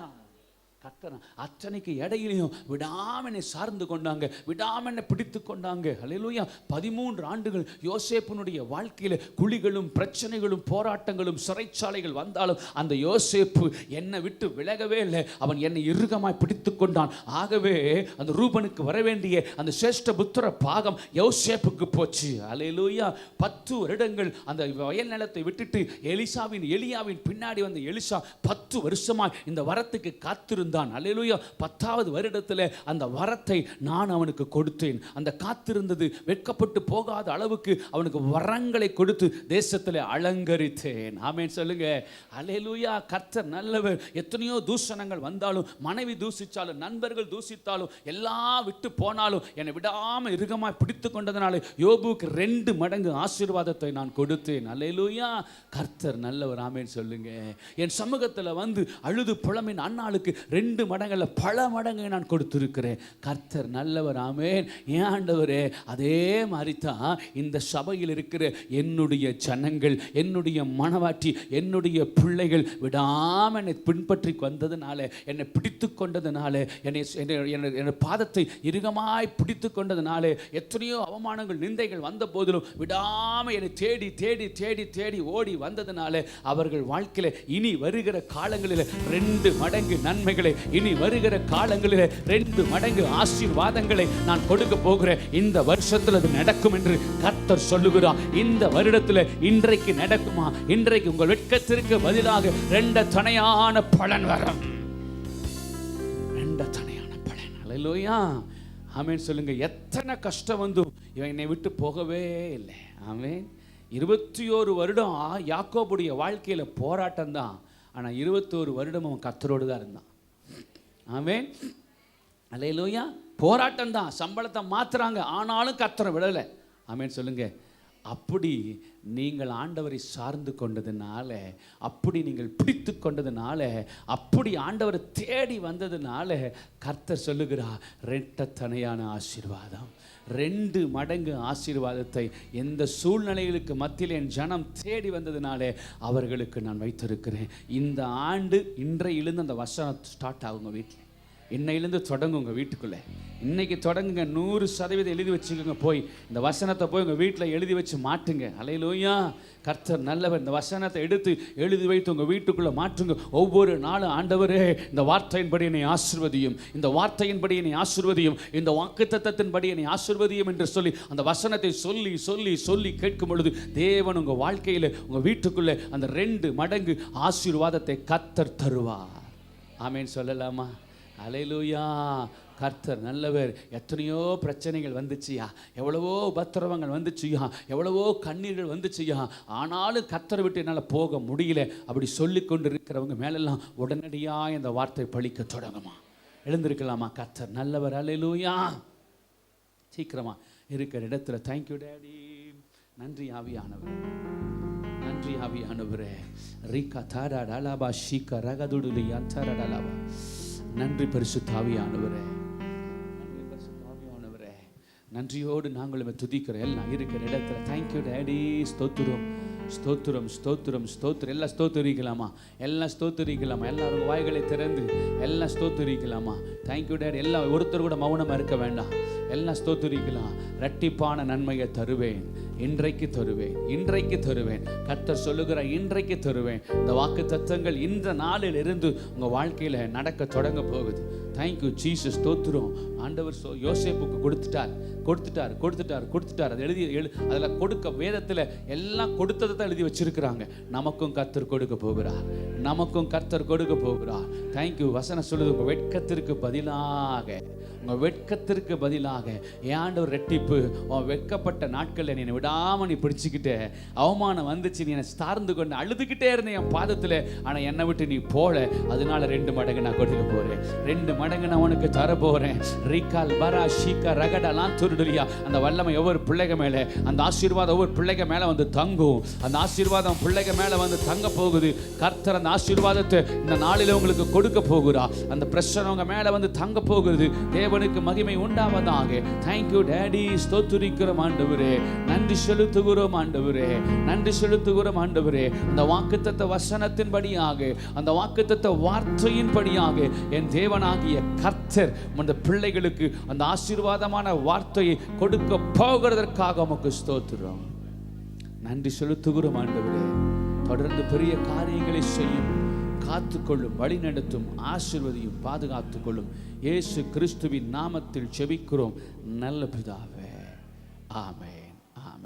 கர்த்தர் அத்தனைக்கு இடையிலையும் விடாம என்னை சார்ந்து கொண்டாங்க, விடாம என்னை பிடித்து கொண்டாங்க. அல்லேலூயா. 13 ஆண்டுகள் யோசேப்பினுடைய வாழ்க்கையில் குழிகளும் பிரச்சனைகளும் போராட்டங்களும் சிறைச்சாலைகள் வந்தாலும் அந்த யோசேப்பு என்னை விட்டு விலகவே இல்லை. அவன் என்னை இறுகமாய் பிடித்து கொண்டான். ஆகவே அந்த ரூபனுக்கு வர வேண்டிய அந்த சிரேஷ்ட புத்திர பாகம் யோசேப்புக்கு போச்சு. அல்லேலூயா. 10 வருடங்கள் அந்த வயல் நிலத்தை விட்டுட்டு எலியாவின் பின்னாடி வந்த எலிசா 10 வருஷமாய் இந்த வரத்துக்கு காத்திருந்தான். அல்லேலூயா. 10வது வருடத்தில் அந்த வரத்தை நான் அவனுக்கு கொடுத்தேன். அந்த காத்திருந்தது வெட்கப்பட்டு போகாத அளவுக்கு அவனுக்கு வரங்களை கொடுத்து தேசத்தில் அலங்கரித்தேன். ஆமென் சொல்லுங்க. அல்லேலூயா. கர்த்தர் நல்லவர். எத்தனையோ தூஷணங்கள் வந்தாலும், மனைவி தூசித்தாலும், நண்பர்கள் தூசித்தாலும், எல்லாம் விட்டு போனாலும் என்னை விடாமல் இறுகமாய் பிடித்து கொண்டதனால யோபுக்கு 2 மடங்கு ஆசீர்வாதத்தை நான் கொடுத்தேன். அல்லேலூயா. கர்த்தர் நல்லவர். ஆமென் சொல்லுங்க. என் சமூகத்தில் வந்து அழுது புலம்பின அன்னாளுக்கு 2 மடங்குல பல மடங்கை நான் கொடுத்திருக்கிறேன். கர்த்தர் நல்லவர். ஆமென். ஏன் ஆண்டவரே, அதே மாதிரி தான் இந்த சபையில் இருக்கிற என்னுடைய ஜனங்கள், என்னுடைய மனவாட்டி, என்னுடைய பிள்ளைகள் விடாம என்னை பின்பற்றி வந்ததுனால, என்னை பிடித்து கொண்டதுனால, என்னை பாதத்தை இறுகமாய் பிடித்து கொண்டதுனால, எத்தனையோ அவமானங்கள் நிந்தைகள் வந்த போதிலும் விடாம என்னை தேடி தேடி தேடி தேடி ஓடி வந்ததுனால அவர்கள் வாழ்க்கையில் இனி வருகிற காலங்களில் 2 மடங்கு நன்மைகளை, இனி வருகிற காலங்களில் 2 மடங்கு ஆசீர்வாதங்களை நான் கொடுக்க போகிறேன். இந்த வருஷத்தில் அது நடக்கும் என்று கர்த்தர் சொல்லுகிறார். இந்த வருடத்தில் இன்றைக்கு நடக்குமா? இன்றைக்கு உங்கள் வெட்கத்திற்கு பதிலாக 2 தனையான பலன் வரும். 2 தனையான பலன். அல்லேலூயா. ஆமென் சொல்லுங்க. எத்தனை கஷ்டம் வந்தும் இவன் என்னை விட்டு போகவே இல்லை. ஆமென். 21 வருடம் யாக்கோபுடைய வாழ்க்கையில் போராட்டம் தான். ஆனால் 21 வருடம் அவன் கர்த்தரோடு தான் இருந்தான். ஆமென். அல்லேலூயா. போராட்டம் தான். சம்பளத்தை மாத்துறாங்க, ஆனாலும் கர்த்தரை விடலை. ஆமென் சொல்லுங்க. அப்படி நீங்கள் ஆண்டவரை சார்ந்து கொண்டதுனால, அப்படி நீங்கள் பிடித்து கொண்டதுனால, அப்படி ஆண்டவரை தேடி வந்ததுனால கர்த்தர் சொல்லுகிறார் 2 தனையான ஆசீர்வாதம், 2 மடங்கு ஆசீர்வாதத்தை எந்த சூழ்நிலைகளுக்கு மத்தியில் என் ஜனம் தேடி வந்ததுனாலே அவர்களுக்கு நான் வைத்திருக்கிறேன். இந்த ஆண்டு இன்றையிலிருந்து அந்த வசனம் ஸ்டார்ட் ஆகுங்க. வீட்டில் இன்னையிலேருந்து தொடங்குங்க. உங்கள் வீட்டுக்குள்ளே இன்னைக்கு தொடங்குங்க. 100% எழுதி வச்சுக்கோங்க. போய் இந்த வசனத்தை போய் உங்கள் வீட்டில் எழுதி வச்சு மாட்டுங்க. அல்லேலூயா. கர்த்தர் நல்லவர். இந்த வசனத்தை எடுத்து எழுதி வைத்து உங்கள் வீட்டுக்குள்ளே மாற்றுங்க. ஒவ்வொரு நாளும் ஆண்டவரே இந்த வார்த்தையின்படி என்னை ஆசீர்வதியும், இந்த வார்த்தையின்படி என்னை ஆசீர்வதியும், இந்த வாக்குத்தத்தத்தின்படி என்னை ஆசீர்வதியும் என்று சொல்லி அந்த வசனத்தை சொல்லி சொல்லி சொல்லி கேட்கும் பொழுது தேவன் உங்கள் வாழ்க்கையில், உங்கள் வீட்டுக்குள்ளே அந்த 2 மடங்கு ஆசீர்வாதத்தை கர்த்தர் தருவார். ஆமென் சொல்லலாமா? அல்லேலூயா. கர்த்தர் நல்லவர். எத்தனையோ பிரச்சனைகள் வந்துச்சுயா, எவ்வளவோ உபத்திரவங்கள் வந்துச்சுயா, எவ்வளவோ கண்ணீர்கள் வந்துச்சுயா, ஆனாலும் கர்த்தரை விட்டு என்னால் போக முடியல. அப்படி சொல்லி கொண்டு இருக்கிறவங்க மேலெல்லாம் உடனடியாக இந்த வார்த்தை பழிக்க தொடங்குமா. எழுந்திருக்கலாமா? கர்த்தர் நல்லவர். அல்லேலூயா. சீக்கிரமா இருக்கிற இடத்துல தேங்க்யூ டேடி. நன்றி ஆவியானவர், நன்றி ஆவியானவரே. ரீகா தாரா டாலாபா ஷீகா ரகதுடுலி அத்தாரா டாலாபா. நன்றி பரிசுத்த ஆவியானவரே, நன்றி பரிசுத்த ஆவியானவரே. நன்றியோடு நாங்களும் துதிக்கிறோம். எல்லாம் இருக்கிற இடத்துல தேங்க்யூ டேடி. ஸ்தோத்திரம் ஸ்தோத்திரம் ஸ்தோத்திரம் ஸ்தோத்திரம். எல்லாம் ஸ்தோத்திரிக்கலாமா? எல்லாம் ஸ்தோத்திரிக்கலாமா? எல்லாரும் வாய்களை திறந்து எல்லாம் ஸ்தோத்திரிக்கலாமா? Thank you daddy. எல்லாம் ஒருத்தர் கூட மௌனமாக இருக்க வேண்டாம். எல்லாம் ஸ்தோத்திரிக்கலாம். இரட்டிப்பான நன்மையை தருவேன், இன்றைக்கு தருவேன், இன்றைக்கு தருவேன். கர்த்தர் சொல்லுகிற இன்றைக்கு தருவேன். இந்த வாக்கு தத்தங்கள் இந்த நாளில் இருந்து உங்கள் வாழ்க்கையில் நடக்க தொடங்க போகுது. Thank you Jesus. ஸ்தோத்திரம். ஆண்டவர் யோசேப்புக்கு கொடுத்துட்டார். அது அதில் கொடுக்க வேதத்தில் எல்லாம் கொடுத்ததை தான் எழுதி வச்சிருக்கிறாங்க. நமக்கும் கர்த்தர் கொடுக்க போகிறார். தேங்க்யூ. வசனம் சொல்லுது, உங்கள் வெட்கத்திற்கு பதிலாக என் ஆண்டவர் ரெட்டிப்பு. உன் வெட்கப்பட்ட நாட்களில் நீ விடாமல் நீ பிடிச்சிக்கிட்ட, அவமானம் வந்துச்சு, நீ என்னை சார்ந்து கொண்டு அழுதுகிட்டே இருந்தேன் என் பாதத்தில். ஆனால் என்னை விட்டு நீ போல, அதனால 2 மடங்கு நான் கொடுக்க போகிறேன். 2 மடங்கு நான் உனக்கு தர போகிறேன். ரீகால் பரா ஷீக்கா ரகடலாம் துருடுலியா. அந்த வல்லமை ஒவ்வொரு பிள்ளைக மேலே, அந்த ஆசீர்வாதம் ஒவ்வொரு பிள்ளைக மேலே வந்து தங்கும். அந்த ஆசீர்வாதம் பிள்ளைக மேலே வந்து தங்க போகுது. கர்த்தர் அந்த ஆசீர்வாதத்தை இந்த நாளில் உங்களுக்கு கொடுக்க போகிறா. அந்த பிரச்சனை உங்க மேலே வந்து தங்க போகுது. தேவனுக்கு மகிமை உண்டாவதாக. Thank you daddy. ஸ்தோத்திரிக்கிறோம் ஆண்டவரே. நன்றி செலுத்துகிறோம் ஆண்டவரே. அந்த வாக்குத்தத்த வசனத்தின்படியாக, அந்த வாக்குத்தத்த வார்த்தையின்படியாக என் தேவனாகிய கர்த்தர் அந்த பிள்ளைகளுக்கு அந்த ஆசீர்வாதமான வார்த்தையை கொடுக்க போகிறதற்காக உமக்கு ஸ்தோத்திரம். நன்றி செலுத்துகிறோம் ஆண்டவரே. தொடர்ந்து பெரிய காரியங்களை செய்யும், காத்துக்கொள்ளும், வழி நடத்தும், ஆசீர்வதியும், பாதுகாத்துக்கொள்ளும். இயேசு கிறிஸ்துவின் நாமத்தில் ஜெபிக்கிறோம் நல்ல பிதாவே. ஆமென்.